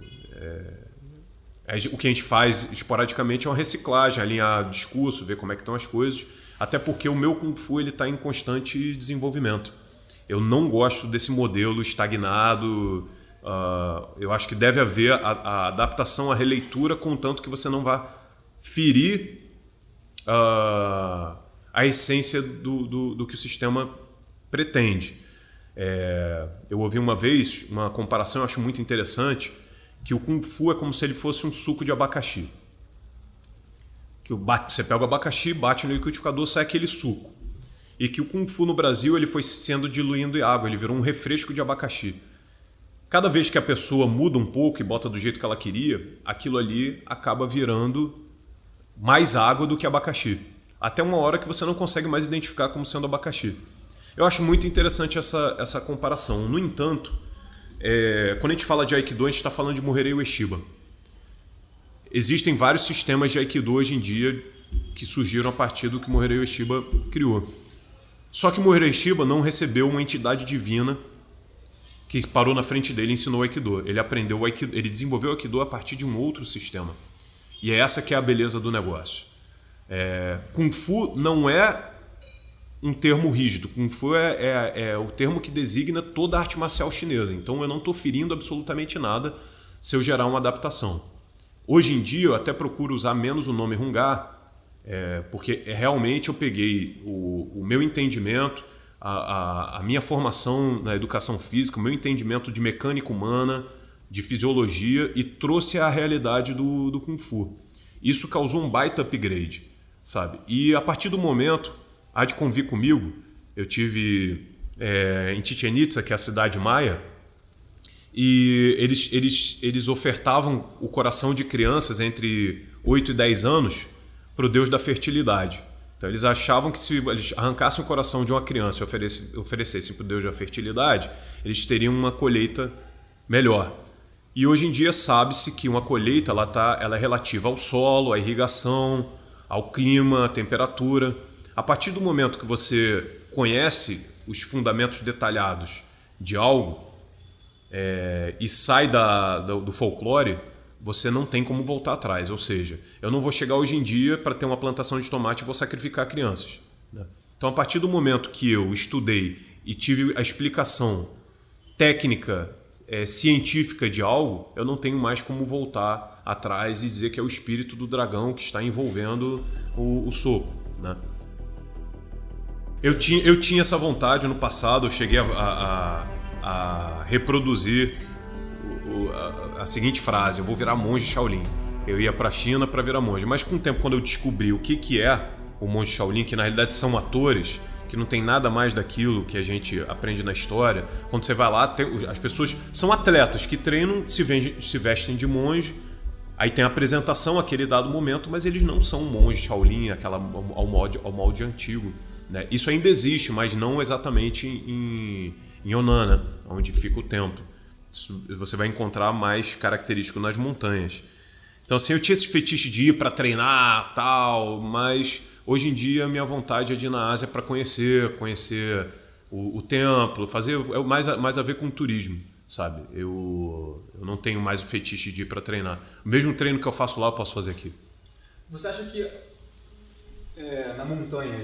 o que a gente faz esporadicamente é uma reciclagem, alinhar discurso, ver como é que estão as coisas. Até porque o meu Kung Fu está em constante desenvolvimento. Eu não gosto desse modelo estagnado. Eu acho que deve haver a adaptação, a releitura, contanto que você não vá ferir a essência do que o sistema pretende. Eu ouvi uma vez uma comparação, eu acho muito interessante, que o Kung Fu é como se ele fosse um suco de abacaxi. Você pega o abacaxi, bate no liquidificador, sai aquele suco. E que o Kung Fu no Brasil ele foi sendo diluindo em água, ele virou um refresco de abacaxi. Cada vez que a pessoa muda um pouco e bota do jeito que ela queria, aquilo ali acaba virando mais água do que abacaxi. Até uma hora que você não consegue mais identificar como sendo abacaxi. Eu acho muito interessante essa comparação. No entanto, quando a gente fala de Aikido, a gente está falando de Morihei Ueshiba. Existem vários sistemas de Aikido hoje em dia que surgiram a partir do que Morihei Ueshiba criou. Só que Morihei Ueshiba não recebeu uma entidade divina que parou na frente dele e ensinou o Aikido. Ele aprendeu o Aikido, ele desenvolveu o Aikido a partir de um outro sistema. E é essa que é a beleza do negócio. Kung Fu não é um termo rígido. Kung Fu é o termo que designa toda a arte marcial chinesa. Então eu não estou ferindo absolutamente nada se eu gerar uma adaptação. Hoje em dia eu até procuro usar menos o nome Hungar, porque realmente eu peguei o meu entendimento, a minha formação na educação física, o meu entendimento de mecânica humana, de fisiologia, e trouxe a realidade do Kung Fu. Isso causou um baita upgrade, sabe? E a partir do momento, há de convir comigo, eu tive em Chichén Itzá, que é a cidade maia, e eles ofertavam o coração de crianças entre 8 e 10 anos para o deus da fertilidade. Então eles achavam que se eles arrancassem o coração de uma criança e oferecessem para o deus da fertilidade, eles teriam uma colheita melhor. E hoje em dia sabe-se que uma colheita ela é relativa ao solo, à irrigação, ao clima, à temperatura. A partir do momento que você conhece os fundamentos detalhados de algo e sai do folclore, você não tem como voltar atrás. Ou seja, eu não vou chegar hoje em dia para ter uma plantação de tomate e vou sacrificar crianças, né? Então, a partir do momento que eu estudei e tive a explicação técnica, científica de algo, eu não tenho mais como voltar atrás e dizer que é o espírito do dragão que está envolvendo o soco, né? Eu tinha essa vontade no passado, eu cheguei a reproduzir a seguinte frase: eu vou virar monge Shaolin. Eu ia para a China para virar monge. Mas com o tempo, quando eu descobri o que é o monge Shaolin, que na realidade são atores que não tem nada mais daquilo que a gente aprende na história. Quando você vai lá, as pessoas são atletas que treinam, se vestem de monge, aí tem a apresentação, aquele dado momento, mas eles não são monges Shaolin, ao molde antigo, né? Isso ainda existe, mas não exatamente em Yunnan, onde fica o templo. Você vai encontrar mais característico nas montanhas. Então, assim, eu tinha esse fetiche de ir para treinar, tal, mas hoje em dia a minha vontade é de ir na Ásia para conhecer o templo, fazer mais a ver com turismo, sabe? Eu não tenho mais o fetiche de ir para treinar. O mesmo treino que eu faço lá, eu posso fazer aqui. Você acha que na montanha,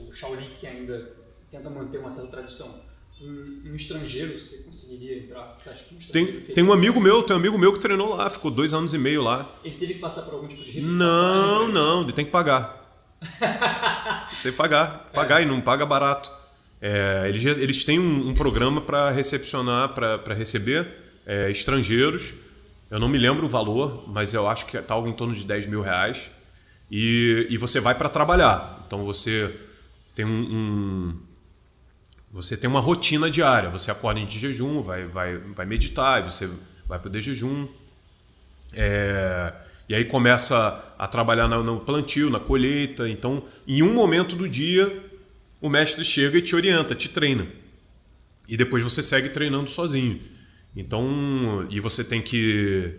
o Shaolin que ainda tenta manter uma certa tradição, um estrangeiro você conseguiria entrar? Você acha que um estrangeiro tem um amigo meu que treinou lá, ficou 2 anos e meio lá. Ele teve que passar por algum tipo de rito de passagem? Não, ele tem que pagar. Você pagar e não paga barato. Eles têm um programa para recepcionar, para receber estrangeiros. Eu não me lembro o valor, mas eu acho que está algo em torno de R$10 mil. E você vai para trabalhar. Então você tem você tem uma rotina diária. Você acorda em jejum, vai meditar, e você vai para o de jejum. E aí começa a trabalhar no plantio, na colheita. Então, em um momento do dia, o mestre chega e te orienta, te treina. E depois você segue treinando sozinho. Então, e você tem que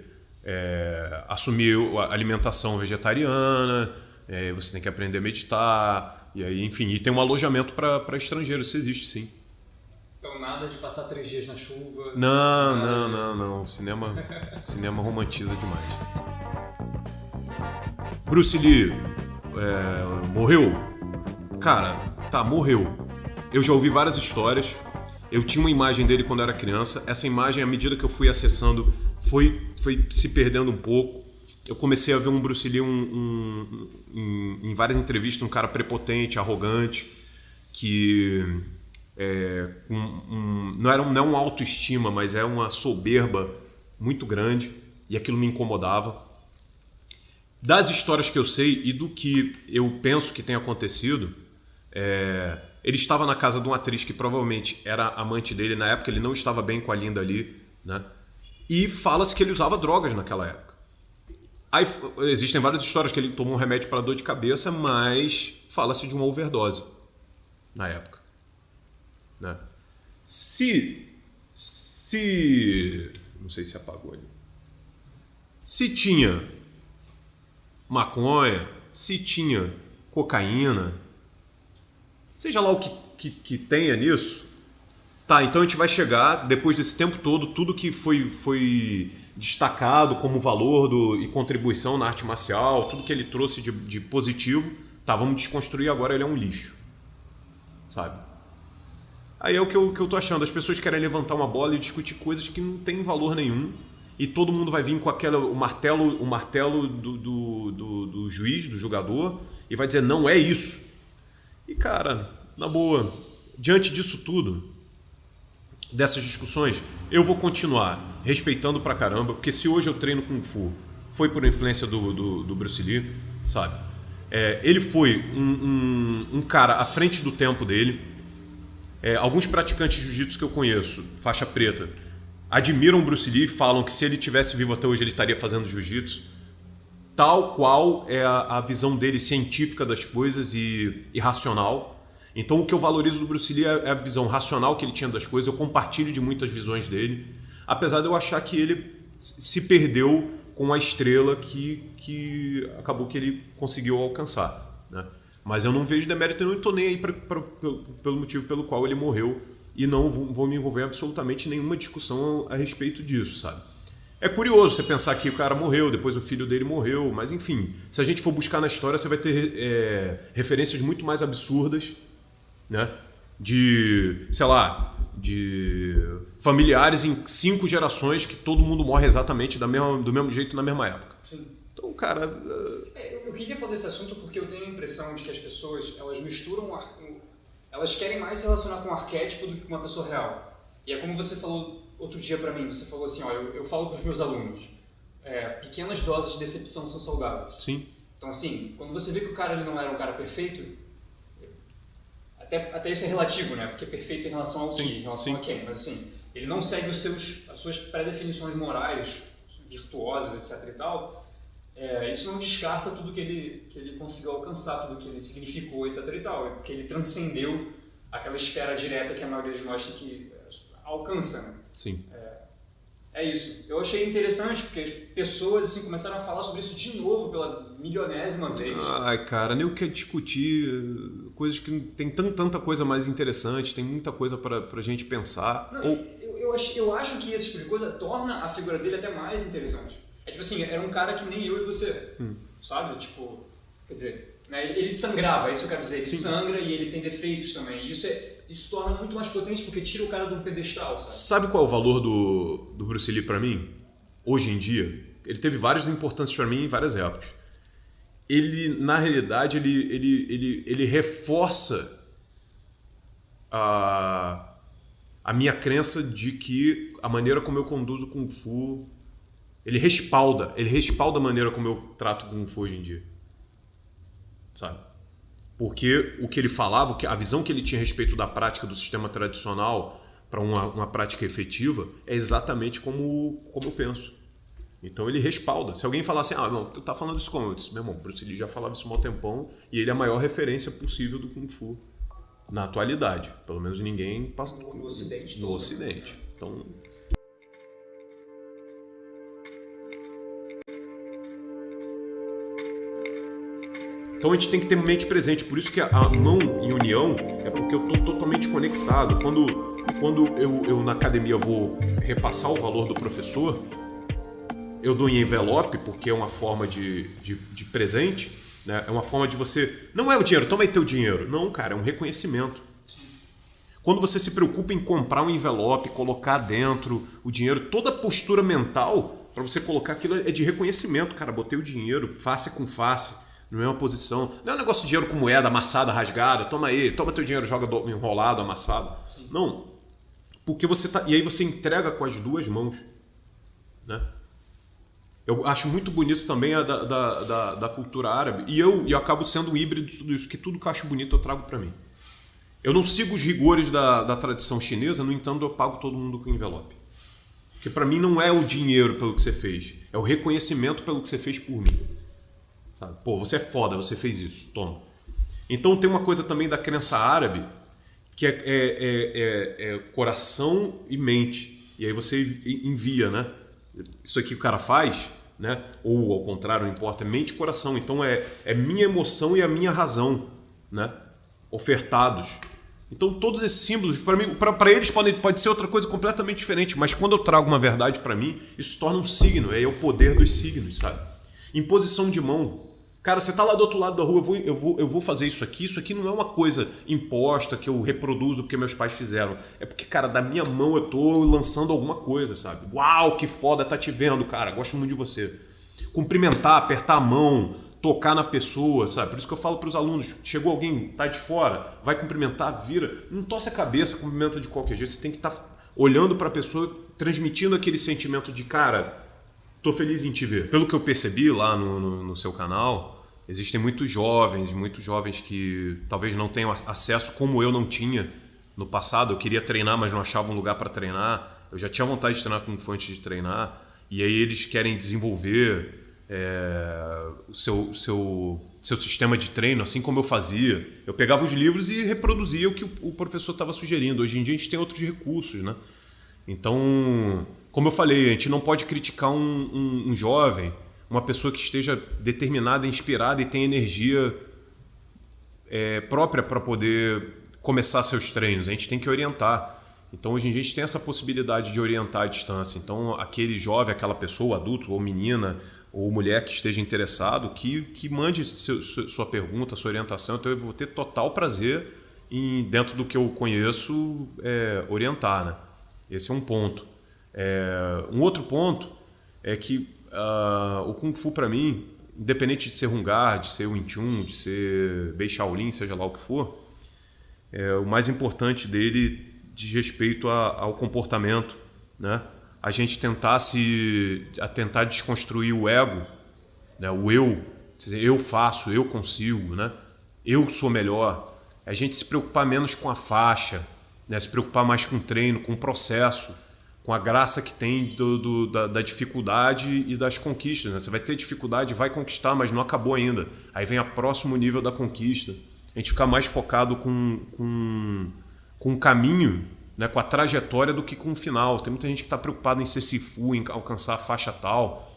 assumir a alimentação vegetariana, você tem que aprender a meditar. E aí, enfim, e tem um alojamento para estrangeiros, isso existe sim. Então nada de passar 3 dias na chuva? Não. Cinema romantiza demais. Bruce Lee morreu? Cara, morreu. Eu já ouvi várias histórias. Eu tinha uma imagem dele quando era criança. Essa imagem, à medida que eu fui acessando, foi se perdendo um pouco. Eu comecei a ver um Bruce Lee em várias entrevistas, um cara prepotente, arrogante, que não é uma autoestima, mas é uma soberba muito grande, e aquilo me incomodava. Das histórias que eu sei e do que eu penso que tem acontecido, ele estava na casa de uma atriz que provavelmente era amante dele, na época ele não estava bem com a Linda ali, né? E fala-se que ele usava drogas naquela época. Aí, existem várias histórias que ele tomou um remédio para dor de cabeça, mas fala-se de uma overdose na época, né? Não sei se apagou ali. Se tinha maconha, se tinha cocaína, seja lá o que tenha nisso, então a gente vai chegar, depois desse tempo todo, tudo que foi destacado como valor e contribuição na arte marcial, tudo que ele trouxe de positivo, vamos desconstruir, agora ele é um lixo, sabe? Aí é o que eu tô achando, as pessoas querem levantar uma bola e discutir coisas que não tem valor nenhum, e todo mundo vai vir com o martelo do juiz, do jogador, e vai dizer, não é isso. E cara, na boa, diante disso tudo, dessas discussões, eu vou continuar respeitando pra caramba, porque se hoje eu treino Kung Fu, foi por influência do Bruce Lee, sabe? Ele foi um cara à frente do tempo dele. Alguns praticantes de jiu-jitsu que eu conheço, faixa preta, admiram o Bruce Lee e falam que se ele tivesse vivo até hoje ele estaria fazendo jiu-jitsu, tal qual é a visão dele científica das coisas e racional. Então o que eu valorizo do Bruce Lee é a visão racional que ele tinha das coisas. Eu compartilho de muitas visões dele, apesar de eu achar que ele se perdeu com a estrela que acabou que ele conseguiu alcançar, né? Mas eu não vejo demérito, eu não estou nem aí pelo motivo pelo qual ele morreu, e não vou me envolver em absolutamente nenhuma discussão a respeito disso, sabe? É curioso você pensar que o cara morreu, depois o filho dele morreu, mas enfim, se a gente for buscar na história, você vai ter referências muito mais absurdas, né? De familiares em 5 gerações que todo mundo morre exatamente do mesmo jeito na mesma época. Sim. Então, cara... Eu queria falar desse assunto porque eu tenho a impressão de que as pessoas, elas misturam... Elas querem mais se relacionar com um arquétipo do que com uma pessoa real. E é como você falou outro dia pra mim, você falou assim, eu falo pros meus alunos, pequenas doses de decepção são saudáveis. Sim. Então, assim, quando você vê que o cara ele não era um cara perfeito, até isso é relativo, né? Porque é perfeito em relação ao Sim, que, em relação sim. a quem, mas assim, ele não segue as suas pré-definições morais, virtuosas, etc e tal. Isso não descarta tudo que ele conseguiu alcançar, tudo que ele significou, etc e tal, porque ele transcendeu aquela esfera direta que a maioria de nós tem que alcança, né? Sim. É isso. Eu achei interessante porque as pessoas assim, começaram a falar sobre isso de novo pela milionésima vez. Ai, cara, nem o que discutir, coisas que tem tanta coisa mais interessante, tem muita coisa pra gente pensar. Não, eu acho que esse tipo de coisa torna a figura dele até mais interessante. É tipo assim, era um cara que nem eu e você, sabe? Tipo, quer dizer, né? Ele sangrava, isso eu quero dizer. Ele sangra e ele tem defeitos também. Isso torna muito mais potente porque tira o cara de um pedestal, sabe? Sabe qual é o valor do Bruce Lee pra mim? Hoje em dia, ele teve várias importâncias pra mim em várias épocas. Ele, na realidade, ele reforça a minha crença de que a maneira como eu conduzo Kung Fu, ele respalda a maneira como eu trato Kung Fu hoje em dia. Sabe? Porque o que ele falava, a visão que ele tinha a respeito da prática do sistema tradicional para uma prática efetiva é exatamente como eu penso. Então ele respalda. Se alguém falar assim, não, tu tá falando isso como? Eu disse, meu irmão, Bruce Lee já falava isso há um tempão e ele é a maior referência possível do Kung Fu na atualidade. Pelo menos ninguém passa no Ocidente. No Ocidente. Então a gente tem que ter mente presente. Por isso que a mão em união é porque eu estou totalmente conectado. Quando eu na academia vou repassar o valor do professor, eu dou em envelope, porque é uma forma de presente, né? É uma forma de você... Não é o dinheiro, toma aí teu dinheiro. Não, cara, é um reconhecimento. Sim. Quando você se preocupa em comprar um envelope, colocar dentro o dinheiro, toda a postura mental para você colocar aquilo é de reconhecimento. Cara, botei o dinheiro face com face, na mesma posição. Não é um negócio de dinheiro com moeda amassada, rasgada. Toma aí, toma teu dinheiro, joga enrolado, amassado. Sim. Não. Porque você tá... E aí você entrega com as duas mãos, né? Eu acho muito bonito também a da cultura árabe. E eu acabo sendo um híbrido de tudo isso, porque tudo que eu acho bonito eu trago para mim. Eu não sigo os rigores da tradição chinesa, no entanto eu pago todo mundo com envelope. Porque para mim não é o dinheiro pelo que você fez, é o reconhecimento pelo que você fez por mim. Sabe? Pô, você é foda, você fez isso, toma. Então tem uma coisa também da crença árabe, que é coração e mente. E aí você envia, né? Isso aqui o cara faz, né? Ou ao contrário, não importa, é mente e coração. Então é minha emoção e a minha razão, né? Ofertados. Então todos esses símbolos, para eles pode ser outra coisa completamente diferente, mas quando eu trago uma verdade para mim, isso se torna um signo, é o poder dos signos, sabe? Imposição de mão. Cara, você tá lá do outro lado da rua, eu vou fazer isso aqui não é uma coisa imposta que eu reproduzo porque meus pais fizeram. É porque, cara, da minha mão eu tô lançando alguma coisa, sabe? Uau, que foda, tá te vendo, cara, gosto muito de você. Cumprimentar, apertar a mão, tocar na pessoa, sabe? Por isso que eu falo pros alunos, chegou alguém, tá de fora, vai cumprimentar, vira, não torce a cabeça, cumprimenta de qualquer jeito, você tem que estar olhando pra pessoa, transmitindo aquele sentimento de, cara, tô feliz em te ver. Pelo que eu percebi lá no seu canal, existem muitos jovens que talvez não tenham acesso como eu não tinha no passado. Eu queria treinar, mas não achava um lugar para treinar. Eu já tinha vontade de treinar Kung Fu antes de treinar. E aí eles querem desenvolver o seu sistema de treino, assim como eu fazia. Eu pegava os livros e reproduzia o que o professor estava sugerindo. Hoje em dia a gente tem outros recursos, né? Então, como eu falei, a gente não pode criticar um jovem, uma pessoa que esteja determinada, inspirada e tem energia própria para poder começar seus treinos. A gente tem que orientar. Então, hoje em dia, a gente tem essa possibilidade de orientar à distância. Então, aquele jovem, aquela pessoa, adulto ou menina ou mulher que esteja interessado, que mande sua pergunta, sua orientação. Então, eu vou ter total prazer em, dentro do que eu conheço, orientar, né? Esse é um ponto. Um outro ponto é que o Kung Fu, para mim, independente de ser Hung Gar, de ser Wing Chun, de ser Bei Shaolin, seja lá o que for, o mais importante dele diz respeito ao comportamento, né? A gente tentar desconstruir o ego, né? O eu, dizer, eu faço, eu consigo, né? Eu sou melhor. é a gente se preocupar menos com a faixa, né? Se preocupar mais com o treino, com o processo, com a graça que tem da dificuldade e das conquistas. Né? Você vai ter dificuldade, vai conquistar, mas não acabou ainda. Aí vem o próximo nível da conquista. A gente ficar mais focado com o caminho, né? Com a trajetória do que com o final. Tem muita gente que está preocupada em ser Sifu, em alcançar a faixa tal.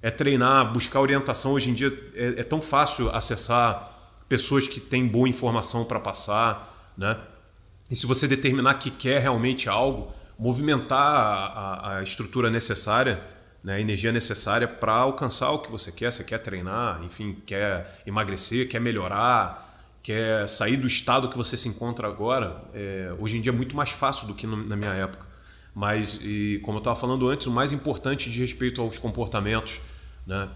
É treinar, buscar orientação. Hoje em dia é tão fácil acessar pessoas que têm boa informação para passar, né? E se você determinar que quer realmente algo, movimentar a estrutura necessária, né, a energia necessária para alcançar o que você quer. Você quer treinar, enfim, quer emagrecer, quer melhorar, quer sair do estado que você se encontra agora. Hoje em dia é muito mais fácil do que na minha época. Mas, como eu estava falando antes, o mais importante de respeito aos comportamentos, né,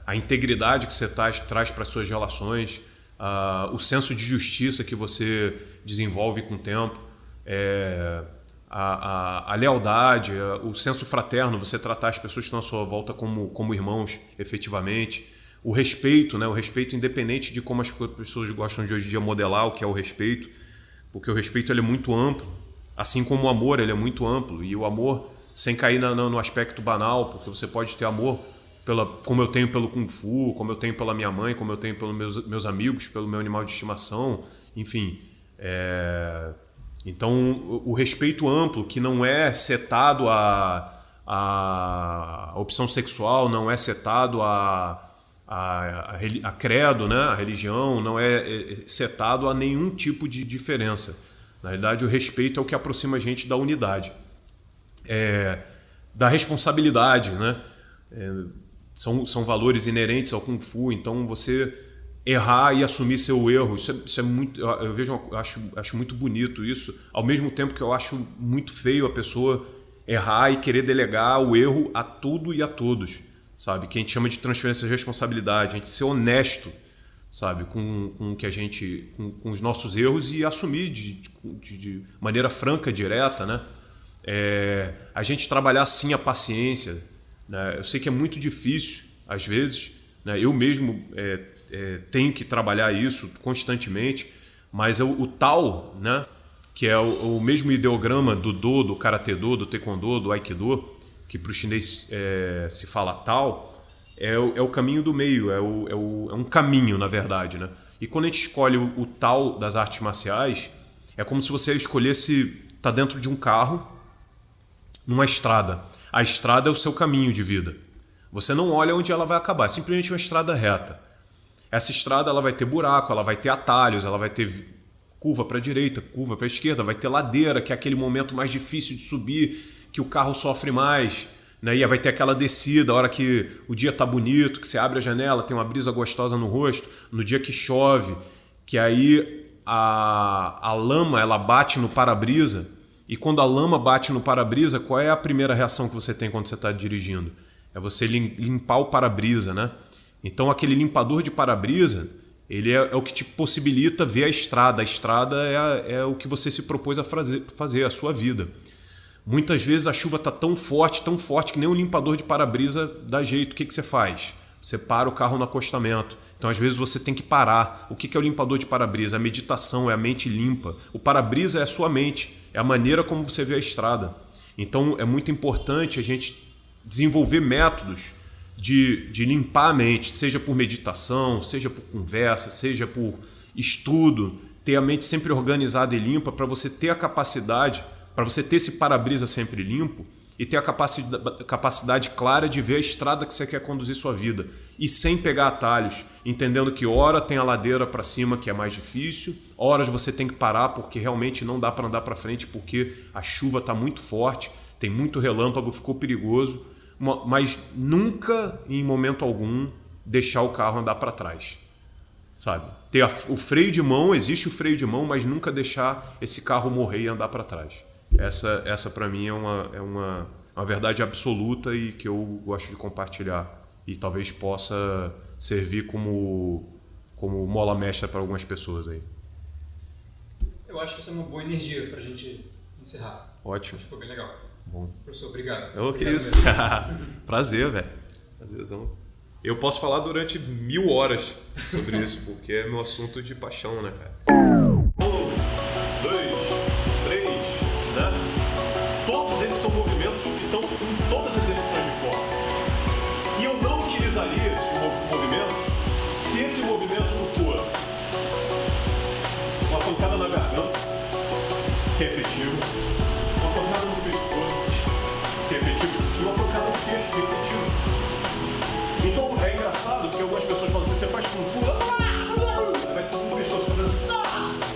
a integridade que você traz para as suas relações, o senso de justiça que você desenvolve com o tempo, a lealdade, o senso fraterno, você tratar as pessoas que estão à sua volta como irmãos, efetivamente. O respeito, né? O respeito independente de como as pessoas gostam de hoje em dia modelar o que é o respeito, porque o respeito ele é muito amplo, assim como o amor ele é muito amplo. E o amor, sem cair no aspecto banal, porque você pode ter amor como eu tenho pelo Kung Fu, como eu tenho pela minha mãe, como eu tenho pelos meus amigos, pelo meu animal de estimação, enfim. Então, o respeito amplo, que não é setado a opção sexual, não é setado a credo, né? A religião, não é setado a nenhum tipo de diferença. Na realidade, o respeito é o que aproxima a gente da unidade. Da responsabilidade, né? São valores inerentes ao Kung Fu, então você errar e assumir seu erro, isso é muito, acho muito bonito isso, ao mesmo tempo que eu acho muito feio a pessoa errar e querer delegar o erro a tudo e a todos, sabe? Que a gente chama de transferência de responsabilidade, a gente ser honesto, sabe? Com que a gente, com os nossos erros e assumir de maneira franca, direta, né? A gente trabalhar sim a paciência, né? Eu sei que é muito difícil às vezes, né? Eu mesmo tenho que trabalhar isso constantemente, mas o Tao, né? Que é o mesmo ideograma do Do, do Karate Do, do Taekwondo, do Aikido, que para o chinês se fala Tao, é o caminho do meio, é um caminho, na verdade, né? E quando a gente escolhe o Tao das artes marciais, é como se você escolhesse estar dentro de um carro, numa estrada. A estrada é o seu caminho de vida. Você não olha onde ela vai acabar, é simplesmente uma estrada reta. Essa estrada ela vai ter buraco, ela vai ter atalhos, ela vai ter curva para a direita, curva para a esquerda, vai ter ladeira, que é aquele momento mais difícil de subir, que o carro sofre mais, né? E vai ter aquela descida, a hora que o dia está bonito, que você abre a janela, tem uma brisa gostosa no rosto, no dia que chove, que aí a lama ela bate no para-brisa. E quando a lama bate no para-brisa, qual é a primeira reação que você tem quando você está dirigindo? É você limpar o para-brisa, né? Então aquele limpador de para-brisa, ele é o que te possibilita ver a estrada. A estrada é o que você se propôs a fazer, a sua vida. Muitas vezes a chuva está tão forte que nem o limpador de para-brisa dá jeito. O que você faz? Você para o carro no acostamento. Então às vezes você tem que parar. O que é o limpador de para-brisa? A meditação, é a mente limpa. O para-brisa é a sua mente. É a maneira como você vê a estrada. Então é muito importante a gente desenvolver métodos de limpar a mente, seja por meditação, seja por conversa, seja por estudo, ter a mente sempre organizada e limpa para você ter a capacidade, para você ter esse para-brisa sempre limpo e ter a capacidade clara de ver a estrada que você quer conduzir sua vida e sem pegar atalhos, entendendo que hora tem a ladeira para cima que é mais difícil, horas você tem que parar porque realmente não dá para andar para frente porque a chuva está muito forte, tem muito relâmpago, ficou perigoso, mas nunca, em momento algum, deixar o carro andar para trás, sabe? Ter o freio de mão, existe o freio de mão, mas nunca deixar esse carro morrer e andar para trás. Essa para mim é uma verdade absoluta e que eu gosto de compartilhar e talvez possa servir como mola mestra para algumas pessoas aí. Eu acho que isso é uma boa energia para a gente encerrar. Ótimo. Ficou bem legal. Bom. Professor, obrigado. Que isso. Prazer, velho. Prazerzão. Eu posso falar durante 1000 horas sobre isso, porque é meu assunto de paixão, né, cara? 1, 2, 3, né? Todos esses são movimentos que estão em todas as eleições de fora. E eu não utilizaria esses movimentos se esse movimento não fosse uma pancada na garganta, que é efetivo, uma pancada no pescoço, que é efetivo, e uma pancada no queixo, que é efetivo. Então é engraçado porque algumas pessoas falam assim, você faz Kung Fu, vai todo mundo pescoço fazendo assim,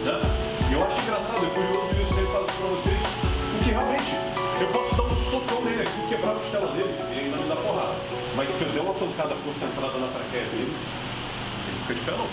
né? E eu acho engraçado, é curioso isso, eu sempre falo isso pra vocês, porque realmente eu posso dar um socão nele aqui e quebrar a costela dele, e ainda não dá porrada. Mas se eu der uma pancada concentrada na traqueia dele, ele fica de pé não.